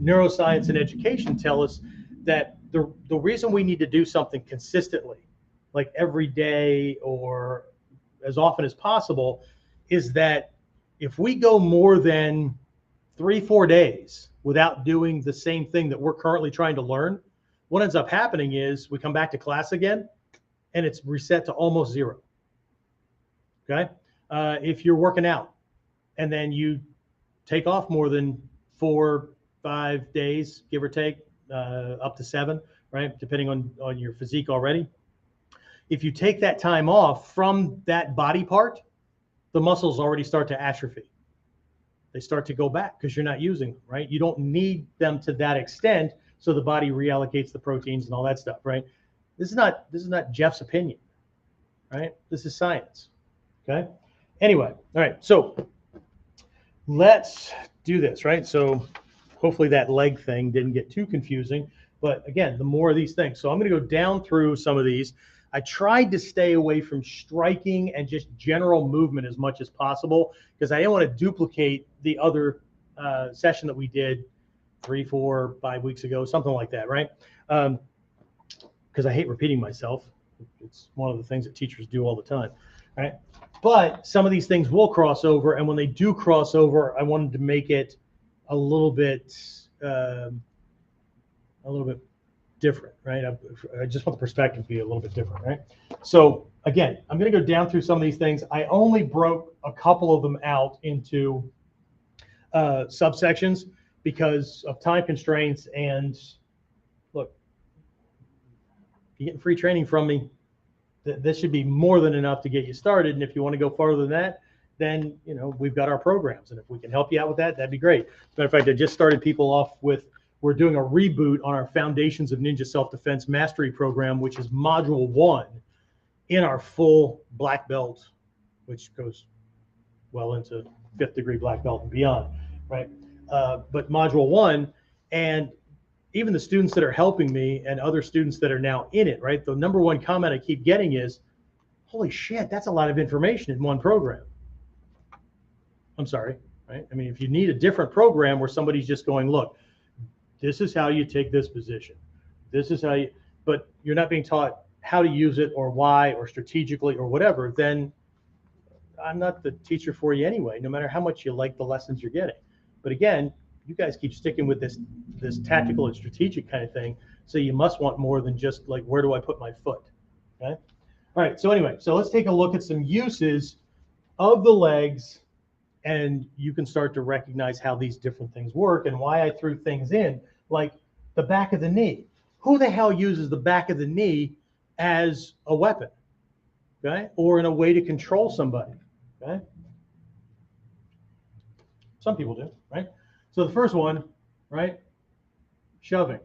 Neuroscience and education tell us that the reason we need to do something consistently, like every day or as often as possible, is that if we go more than 3-4 days without doing the same thing that we're currently trying to learn, what ends up happening is we come back to class again and it's reset to almost zero. Okay. If you're working out and then you take off more than 4-5 days, give or take, up to 7, right? Depending on your physique already. If you take that time off from that body part, the muscles already start to atrophy. They start to go back because you're not using them, right? You don't need them to that extent, so the body reallocates the proteins and all that stuff, right? This is not Jeff's opinion, right? This is science. Okay. Anyway, all right. So let's do this, right? So hopefully that leg thing didn't get too confusing. But again, the more of these things. So I'm going to go down through some of these. I tried to stay away from striking and just general movement as much as possible because I didn't want to duplicate the other session that we did 3, 4, 5 weeks ago, something like that, right? Because I hate repeating myself. It's one of the things that teachers do all the time, right? But some of these things will cross over, and when they do cross over, I wanted to make it a little bit different, right? I just want the perspective to be a little bit different, right? So again, I'm going to go down through some of these things. I only broke a couple of them out into subsections because of time constraints. And look, you're getting free training from me. This should be more than enough to get you started. And if you want to go farther than that, then we've got our programs. And if we can help you out with that, that'd be great. As a matter of fact, I just started people off with, we're doing a reboot on our Foundations of Ninja Self-Defense Mastery program, which is Module 1 in our full black belt, which goes well into 5th degree black belt and beyond, right? But Module 1, and even the students that are helping me and other students that are now in it, right? The number one comment I keep getting is, holy shit, that's a lot of information in one program. I'm sorry, right? I mean, if you need a different program where somebody's just going, look, this is how you take this position. This is how you, but you're not being taught how to use it or why or strategically or whatever, then I'm not the teacher for you anyway, no matter how much you like the lessons you're getting. But again, you guys keep sticking with this tactical and strategic kind of thing. So you must want more than just like, where do I put my foot? Okay. All right. So anyway, so let's take a look at some uses of the legs, and you can start to recognize how these different things work and why I threw things in like the back of the knee. Who the hell uses the back of the knee as a weapon? Okay. Or in a way to control somebody. Okay. Some people do, right? So the first one, right? Shoving,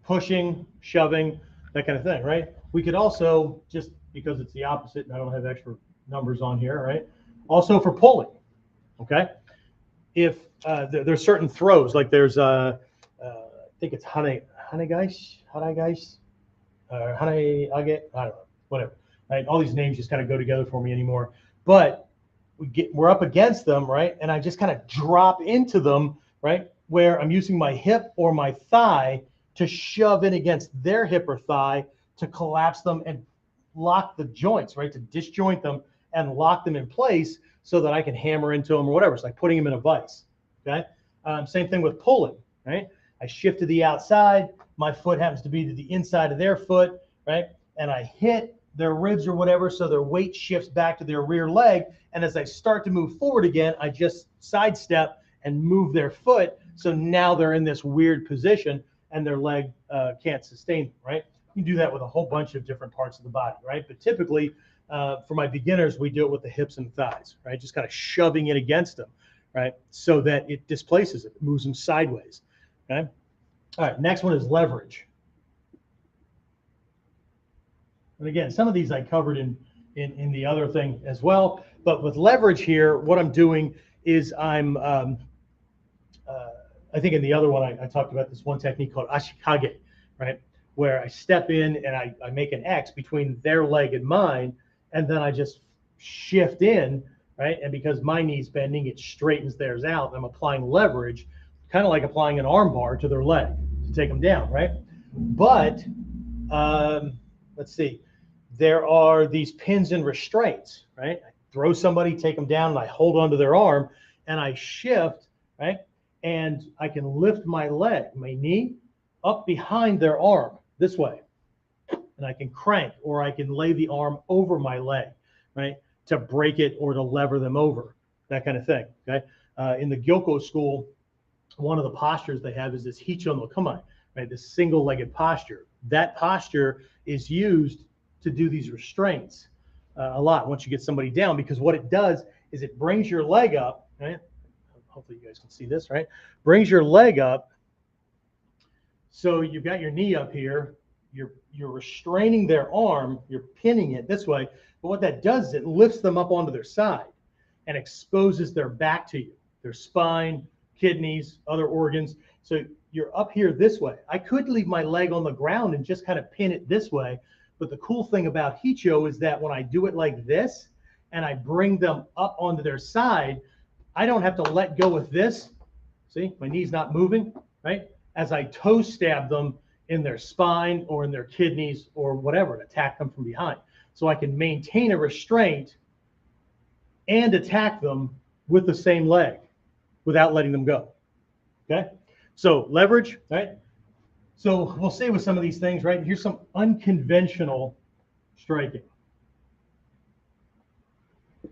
pushing, shoving, that kind of thing, right? We could also, just because it's the opposite, and I don't have extra numbers on here, right? Also for pulling, okay? If there's certain throws, like there's, I think it's hanegeis, I don't know, whatever, right? All these names just kind of go together for me anymore. But we're up against them, right? And I just kind of drop into them, right? Where I'm using my hip or my thigh to shove in against their hip or thigh to collapse them and lock the joints, right? To disjoint them and lock them in place so that I can hammer into them or whatever. It's like putting them in a vise, okay? Same thing with pulling, right? I shift to the outside. My foot happens to be to the inside of their foot, right? And I hit their ribs or whatever, so their weight shifts back to their rear leg. And as I start to move forward again, I just sidestep and move their foot. So now they're in this weird position and their leg can't sustain them, right? You can do that with a whole bunch of different parts of the body, right? But typically, for my beginners, we do it with the hips and thighs, right? Just kind of shoving it against them, right? So that it displaces it moves them sideways, okay? All right, next one is leverage. And again, some of these I covered in the other thing as well. But with leverage here, what I'm doing is I think in the other one, I talked about this one technique called Ashi-Sabaki, right? Where I step in and I make an X between their leg and mine, and then I just shift in, right? And because my knee's bending, it straightens theirs out. I'm applying leverage, kind of like applying an arm bar to their leg to take them down, right? But let's see, there are these pins and restraints, right? I throw somebody, take them down, and I hold onto their arm, and I shift, right? And I can lift my leg, my knee, up behind their arm this way. And I can crank, or I can lay the arm over my leg, right? To break it or to lever them over, that kind of thing, okay? In the Gyoko school, one of the postures they have is this Hicho no Kamae, right? This single-legged posture. That posture is used to do these restraints a lot once you get somebody down, because what it does is it brings your leg up, right? Hopefully you guys can see this, right? Brings your leg up. So you've got your knee up here. You're restraining their arm. You're pinning it this way. But what that does is it lifts them up onto their side and exposes their back to you, their spine, kidneys, other organs. So you're up here this way. I could leave my leg on the ground and just kind of pin it this way. But the cool thing about Hicho is that when I do it like this and I bring them up onto their side, I don't have to let go with this. See, my knee's not moving, right? As I toe stab them in their spine or in their kidneys or whatever, and attack them from behind. So I can maintain a restraint and attack them with the same leg without letting them go, okay? So leverage, right? So we'll say with some of these things, right? Here's some unconventional striking.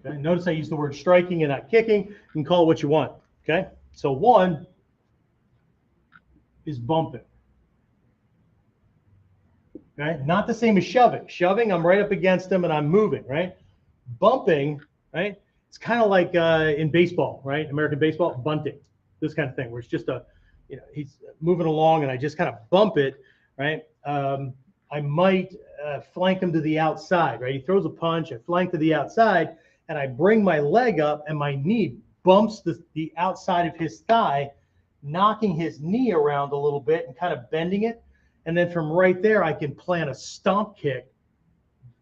Okay, notice I use the word striking and not kicking. You can call it what you want. Okay, so one is bumping. Okay, not the same as shoving. Shoving, I'm right up against them and I'm moving, right? Bumping, right? It's kind of like in baseball, right? American baseball, bunting, this kind of thing, where it's just he's moving along and I just kind of bump it, right? I might flank him to the outside, right? He throws a punch, I flank to the outside, and I bring my leg up and my knee bumps the outside of his thigh, knocking his knee around a little bit and kind of bending it. And then from right there, I can plant a stomp kick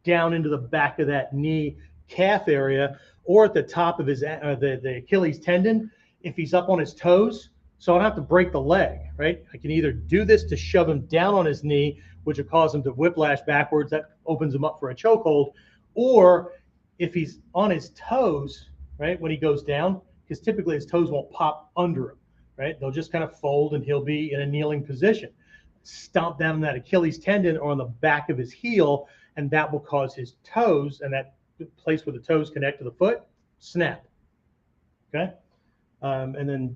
down into the back of that knee calf area, or at the top of his the Achilles tendon if he's up on his toes. So I don't have to break the leg, right? I can either do this to shove him down on his knee, which will cause him to whiplash backwards. That opens him up for a chokehold. Or if he's on his toes, right, when he goes down, because typically his toes won't pop under him, right? They'll just kind of fold and he'll be in a kneeling position. Stomp down that Achilles tendon or on the back of his heel, and that will cause his toes, and that place where the toes connect to the foot, snap. Okay? And then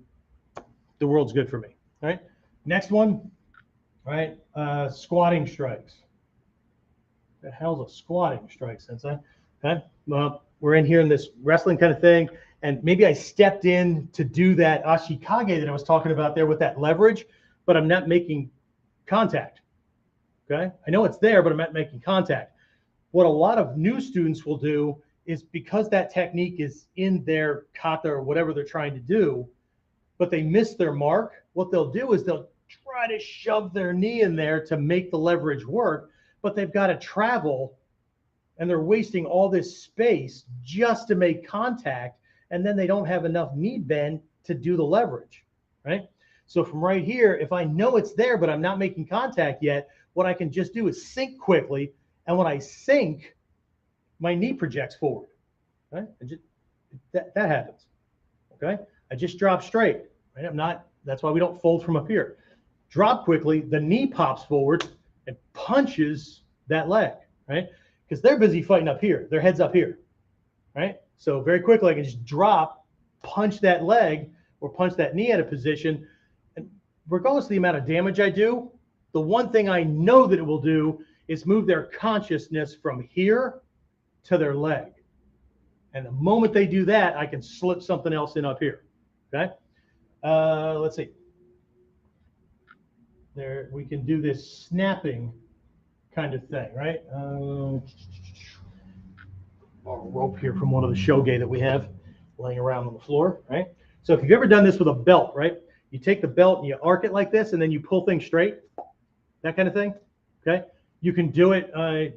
the world's good for me. All right? Next one, all right, squatting strikes. What the hell's a squatting strike, Sensei? Okay? Well, we're in here in this wrestling kind of thing, and maybe I stepped in to do that Ashi-Kage that I was talking about there with that leverage, but I'm not making contact. Okay? I know it's there, but I'm not making contact. What a lot of new students will do is, because that technique is in their kata or whatever they're trying to do, but they miss their mark, what they'll do is they'll try to shove their knee in there to make the leverage work, but they've got to travel and they're wasting all this space just to make contact, and then they don't have enough knee bend to do the leverage, right? So from right here, if I know it's there, but I'm not making contact yet, what I can just do is sink quickly, and when I sink, my knee projects forward, right? That happens, okay? I just drop straight, right? That's why we don't fold from up here. Drop quickly, the knee pops forward and punches that leg, right? Because they're busy fighting up here. Their head's up here, right? So very quickly, I can just drop, punch that leg or punch that knee out of position. And regardless of the amount of damage I do, the one thing I know that it will do is move their consciousness from here to their leg. And the moment they do that, I can slip something else in up here. Okay? Let's see. There, we can do this snapping kind of thing, right? A rope here from one of the shoge that we have laying around on the floor, right? So if you've ever done this with a belt, right? You take the belt and you arc it like this, and then you pull things straight, that kind of thing, okay? You can do it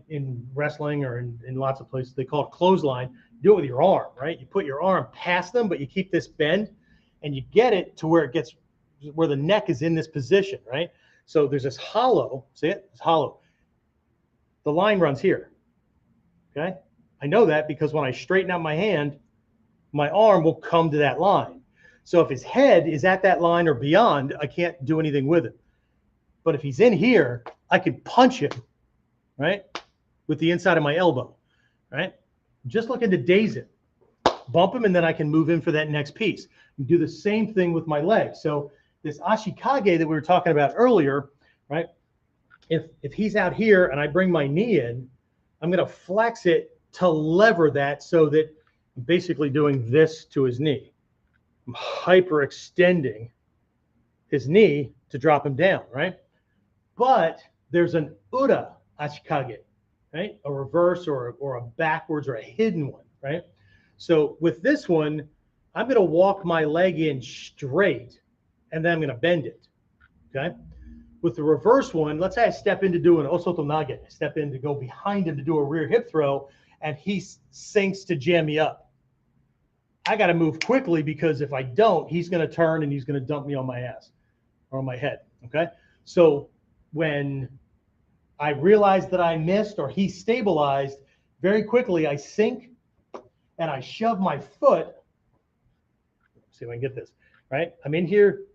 in wrestling or in lots of places. They call it clothesline. Do it with your arm, right? You put your arm past them, but you keep this bend, and you get it to where it gets, where the neck is in this position, right? So there's this hollow, see it? It's hollow. The line runs here, okay? I know that because when I straighten out my hand, my arm will come to that line. So if his head is at that line or beyond, I can't do anything with it. But if he's in here, I can punch him, right, with the inside of my elbow, right? Just looking to daze it, bump him, and then I can move in for that next piece. And do the same thing with my leg. So this Ashikage that we were talking about earlier, right? If he's out here and I bring my knee in, I'm going to flex it to lever that so that I'm basically doing this to his knee. I'm hyperextending his knee to drop him down, right? But there's an Ura Ashikage, right? A reverse or a backwards or a hidden one, right? So with this one, I'm going to walk my leg in straight, and then I'm going to bend it, okay? With the reverse one, let's say I step in to do an Osoto Nage, step in to go behind him to do a rear hip throw, and he sinks to jam me up. I got to move quickly because if I don't, he's going to turn and he's going to dump me on my ass or on my head, okay? So when I realized that I missed or he stabilized, very quickly I sink and I shove my foot. Let's see if I can get this, right? I'm in here,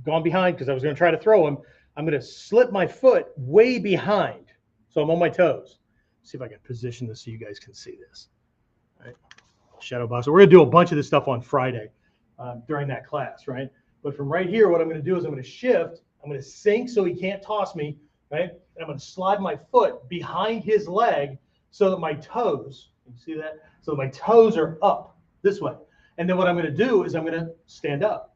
gone behind because I was going to try to throw him. I'm going to slip my foot way behind, so I'm on my toes. See if I can position this so you guys can see this. All right, shadow box. So we're going to do a bunch of this stuff on Friday during that class, right? But from right here, what I'm going to do is I'm going to shift. I'm going to sink so he can't toss me, right? And I'm going to slide my foot behind his leg so that my toes, you see that? So my toes are up this way. And then what I'm going to do is I'm going to stand up.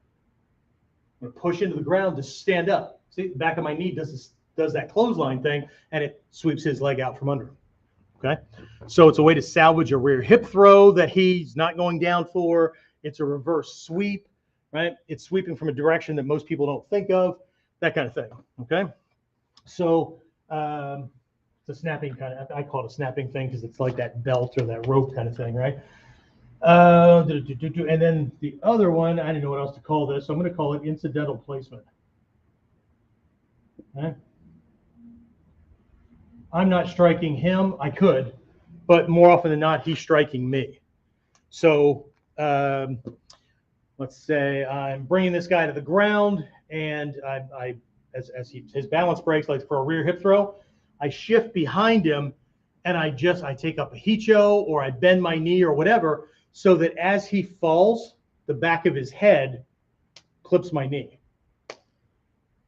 I'm going to push into the ground to stand up. See, the back of my knee does that clothesline thing, and it sweeps his leg out from under him. Okay? So it's a way to salvage a rear hip throw that he's not going down for. It's a reverse sweep, right? It's sweeping from a direction that most people don't think of, that kind of thing. Okay? So it's a snapping kind of, I call it a snapping thing because it's like that belt or that rope kind of thing, right? And then the other one, I didn't know what else to call this, so I'm going to call it incidental placement. Okay. I'm not striking him. I could, but more often than not, he's striking me. So let's say I'm bringing this guy to the ground, and as his balance breaks, like for a rear hip throw, I shift behind him, and I take up a hicho or I bend my knee or whatever, so that as he falls, the back of his head clips my knee.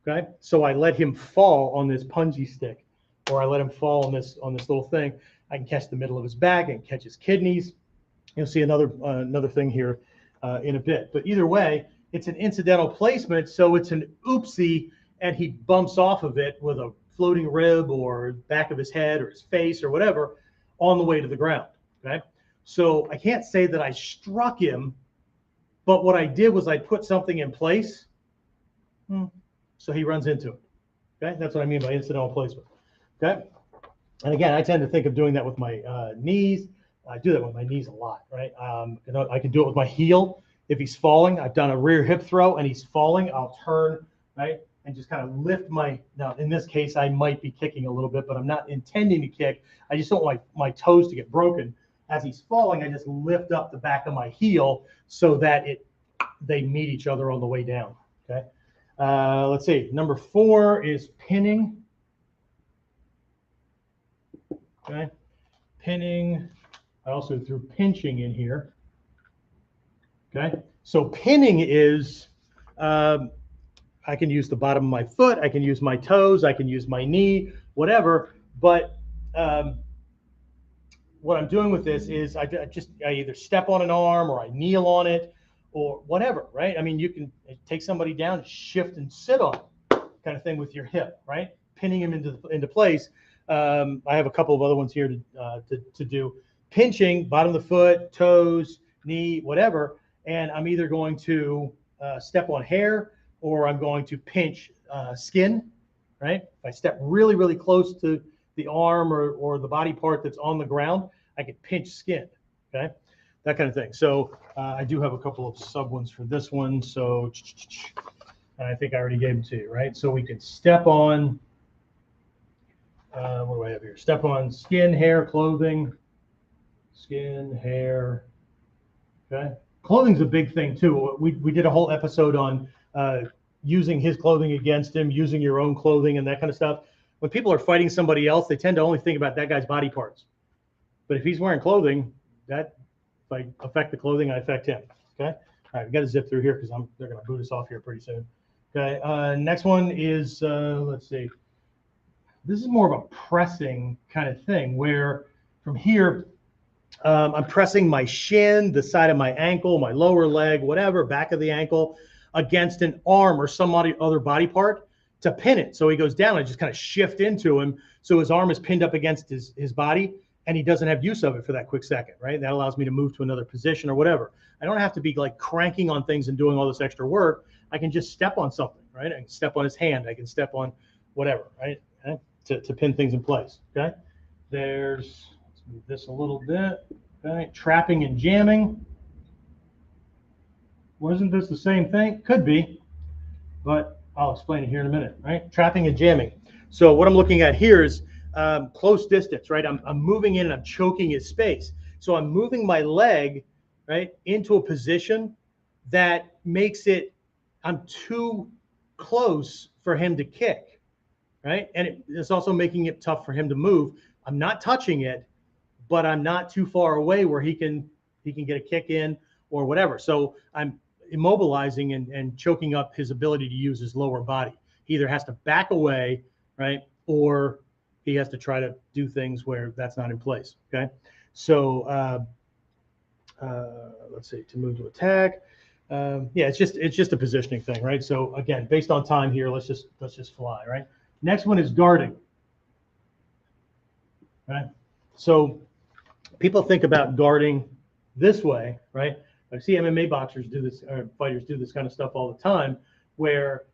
Okay, so I let him fall on this punji stick, or I let him fall on this little thing. I can catch the middle of his back and catch his kidneys. You'll see another thing here in a bit. But either way, it's an incidental placement, so it's an oopsie, and he bumps off of it with a floating rib or back of his head or his face or whatever on the way to the ground. Okay, so I can't say that I struck him, but what I did was I put something in place. So he runs into it. Okay, that's what I mean by incidental placement. Okay, and again, I tend to think of doing that with my knees. I do that with my knees a lot, right? I can do it with my heel. If he's falling, I've done a rear hip throw and he's falling, I'll turn, right, and just kind of lift my. Now, in this case, I might be kicking a little bit, but I'm not intending to kick. I just don't want my toes to get broken. As he's falling, I just lift up the back of my heel so that they meet each other on the way down. Okay. Let's see. Number 4 is pinning. Okay. Pinning. I also threw pinching in here. Okay. So pinning is, I can use the bottom of my foot, I can use my toes, I can use my knee, whatever. But what I'm doing with this is I either step on an arm or I kneel on it or whatever, right? I mean, you can take somebody down, shift and sit on it, kind of thing with your hip, right? Pinning him into place. I have a couple of other ones here to do. Pinching, bottom of the foot, toes, knee, whatever. And I'm either going to step on hair or I'm going to pinch skin, right? If I step really, really close to the arm or the body part that's on the ground, I can pinch skin, okay? That kind of thing. So I do have a couple of sub ones for this one. So, and I think I already gave them to you, right? So we can step on, what do I have here? Step on skin, hair, clothing, skin, hair, okay? Clothing's a big thing too. We did a whole episode on using his clothing against him, using your own clothing and that kind of stuff. When people are fighting somebody else, they tend to only think about that guy's body parts. But if he's wearing clothing, that if I affect the clothing, I affect him. Okay. All right, we got to zip through here because they're going to boot us off here pretty soon. Okay. Next one is let's see. This is more of a pressing kind of thing where from here I'm pressing my shin, the side of my ankle, my lower leg, whatever, back of the ankle against an arm or some other body part to pin it. So he goes down and just kind of shift into him. So his arm is pinned up against his body and he doesn't have use of it for that quick second, right? That allows me to move to another position or whatever. I don't have to be like cranking on things and doing all this extra work. I can just step on something, right? I can step on his hand. I can step on whatever, right? Okay? To pin things in place, okay? Let's move this a little bit, okay? Trapping and jamming. Wasn't this the same thing? Could be, but I'll explain it here in a minute, right? Trapping and jamming. So what I'm looking at here is close distance, right? I'm moving in and I'm choking his space. So I'm moving my leg, right, into a position that makes it, I'm too close for him to kick, right? And it's also making it tough for him to move. I'm not touching it, but I'm not too far away where he can get a kick in or whatever. So I'm immobilizing and choking up his ability to use his lower body. He either has to back away, right, or he has to try to do things where that's not in place. Okay, so let's see, to move to attack. Yeah, it's just a positioning thing, right? So again, based on time here, let's just fly, right? Next one is guarding. Right. So people think about guarding this way, right? I see MMA boxers do this, or fighters do this kind of stuff all the time, where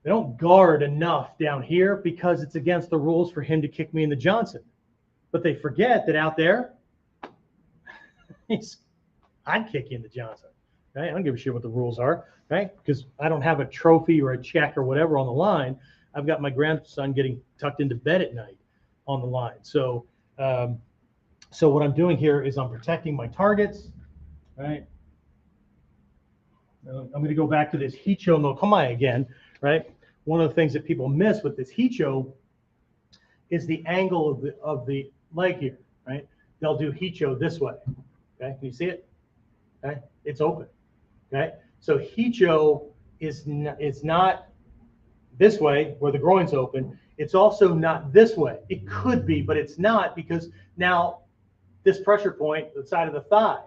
they don't guard enough down here because it's against the rules for him to kick me in the Johnson. But they forget that out there, I'd kick you in the Johnson. Right? I don't give a shit what the rules are, right? Because I don't have a trophy or a check or whatever on the line. I've got my grandson getting tucked into bed at night on the line. So, so what I'm doing here is I'm protecting my targets, right? I'm going to go back to this Hicho no Kamae again, right? One of the things that people miss with this Hicho is the angle of the leg here, right? They'll do Hicho this way, okay? Can you see it? Okay, it's open, okay? So Hicho is not this way where the groin's open. It's also not this way. It could be, but it's not, because now this pressure point, the side of the thigh,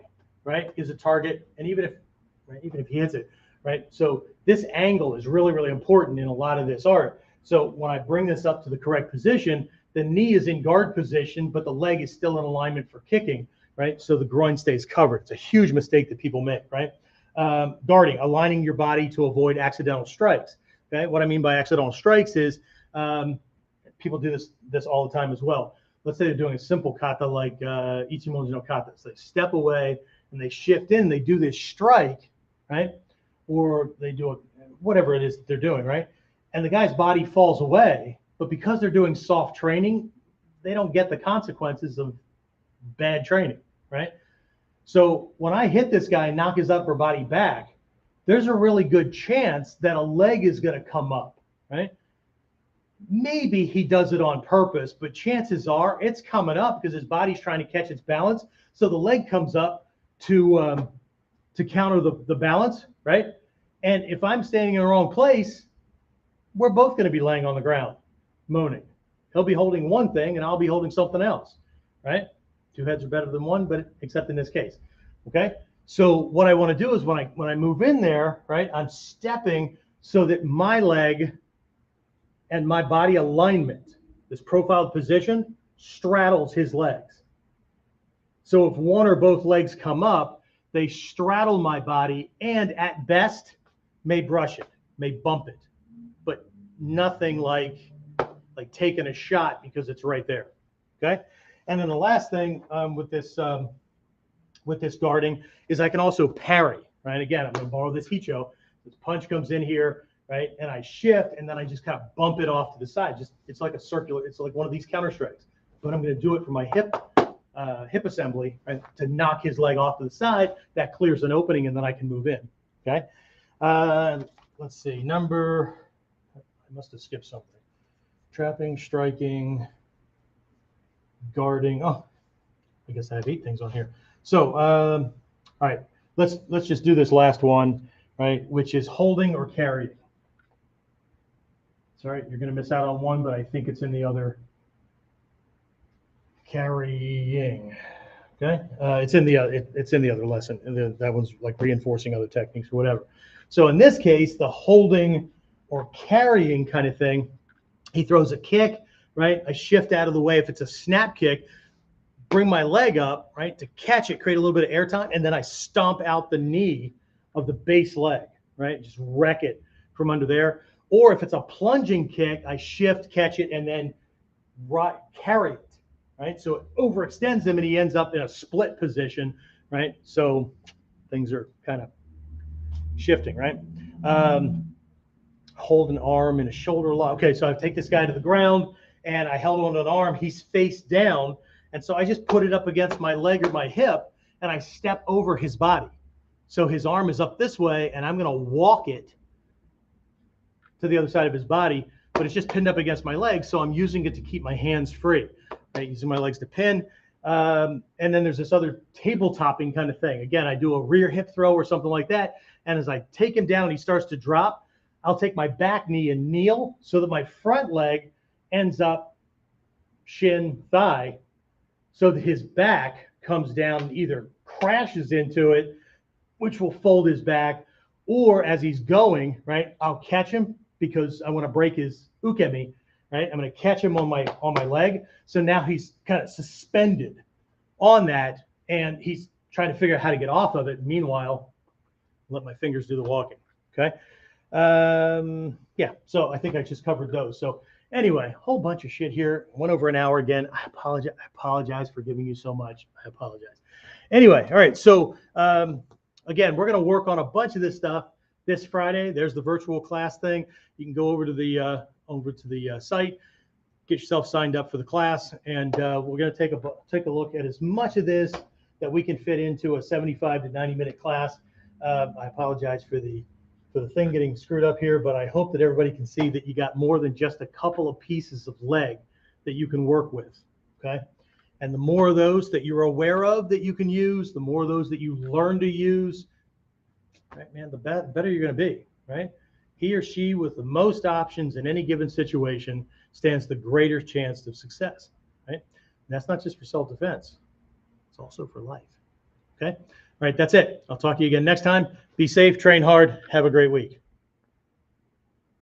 right, is a target. And even if he hits it, right? So this angle is really, really important in a lot of this art. So when I bring this up to the correct position, the knee is in guard position, but the leg is still in alignment for kicking, right? So the groin stays covered. It's a huge mistake that people make, right? Guarding, aligning your body to avoid accidental strikes. Okay, what I mean by accidental strikes is people do this all the time as well. Let's say they're doing a simple kata like Ichimonji no kata. So they step away and they shift in, they do this strike, right? Or they do whatever it is that they're doing, right? And the guy's body falls away, but because they're doing soft training, they don't get the consequences of bad training, right? So when I hit this guy and knock his upper body back, there's a really good chance that a leg is going to come up, right? Maybe he does it on purpose, but chances are it's coming up because his body's trying to catch its balance. So the leg comes up to to counter the balance, right? And if I'm standing in the wrong place, we're both going to be laying on the ground, moaning. He'll be holding one thing and I'll be holding something else, right? Two heads are better than one, but except in this case, okay? So what I want to do is when I move in there, right, I'm stepping so that my leg and my body alignment, this profiled position, straddles his legs. So if one or both legs come up, they straddle my body and at best may brush it, may bump it, but nothing like taking a shot because it's right there, okay? And then the last thing with this guarding is I can also parry, right? Again, I'm going to borrow this Hicho. This punch comes in here, right? And I shift, and then I just kind of bump it off to the side. It's like a circular, it's like one of these counter strikes. But I'm going to do it for my hip assembly, right? To knock his leg off to the side. That clears an opening, and then I can move in, okay? Let's see, I must have skipped something. Trapping, striking, guarding. Oh, I guess I have 8 things on here. So, all right, let's just do this last one, right, which is holding or carrying. Sorry, you're going to miss out on one, but I think it's in the other. Carrying. Okay, it's in the other lesson, and that one's like reinforcing other techniques or whatever. So in this case, the holding or carrying kind of thing, he throws a kick, right? I shift out of the way. If it's a snap kick, bring my leg up, right, to catch it, create a little bit of air time, and then I stomp out the knee of the base leg, right? Just wreck it from under there. Or if it's a plunging kick, I shift, catch it, and then carry it, right? So it overextends him, and he ends up in a split position, right? So things are kind of shifting, right? Hold an arm in a shoulder lock. Okay, so I take this guy to the ground, and I held onto an arm. He's face down, and so I just put it up against my leg or my hip, and I step over his body. So his arm is up this way, and I'm going to walk it to the other side of his body, but it's just pinned up against my leg, so I'm using it to keep my hands free, right? Using my legs to pin. And then there's this other table-topping kind of thing. Again, I do a rear hip throw or something like that, and as I take him down and he starts to drop, I'll take my back knee and kneel so that my front leg ends up shin, thigh, so that his back comes down and either crashes into it, which will fold his back, or as he's going, right, I'll catch him because I want to break his ukemi, right? I'm going to catch him on my leg. So now he's kind of suspended on that, and he's trying to figure out how to get off of it. Meanwhile, let my fingers do the walking, okay? Yeah, so I think I just covered those. So anyway, whole bunch of shit here. Went over an hour again. I apologize for giving you so much. I apologize. Anyway, all right. So again, we're going to work on a bunch of this stuff this Friday. There's the virtual class thing. You can go over to the site, get yourself signed up for the class, and we're going to take a look at as much of this that we can fit into a 75 to 90-minute class. I apologize for the thing getting screwed up here, but I hope that everybody can see that you got more than just a couple of pieces of leg that you can work with, okay? And the more of those that you're aware of that you can use, the more of those that you learn to use, right, man, the better you're going to be, right? He or she with the most options in any given situation stands the greater chance of success, right? And that's not just for self-defense. It's also for life, okay? All right, that's it. I'll talk to you again next time. Be safe, train hard, have a great week.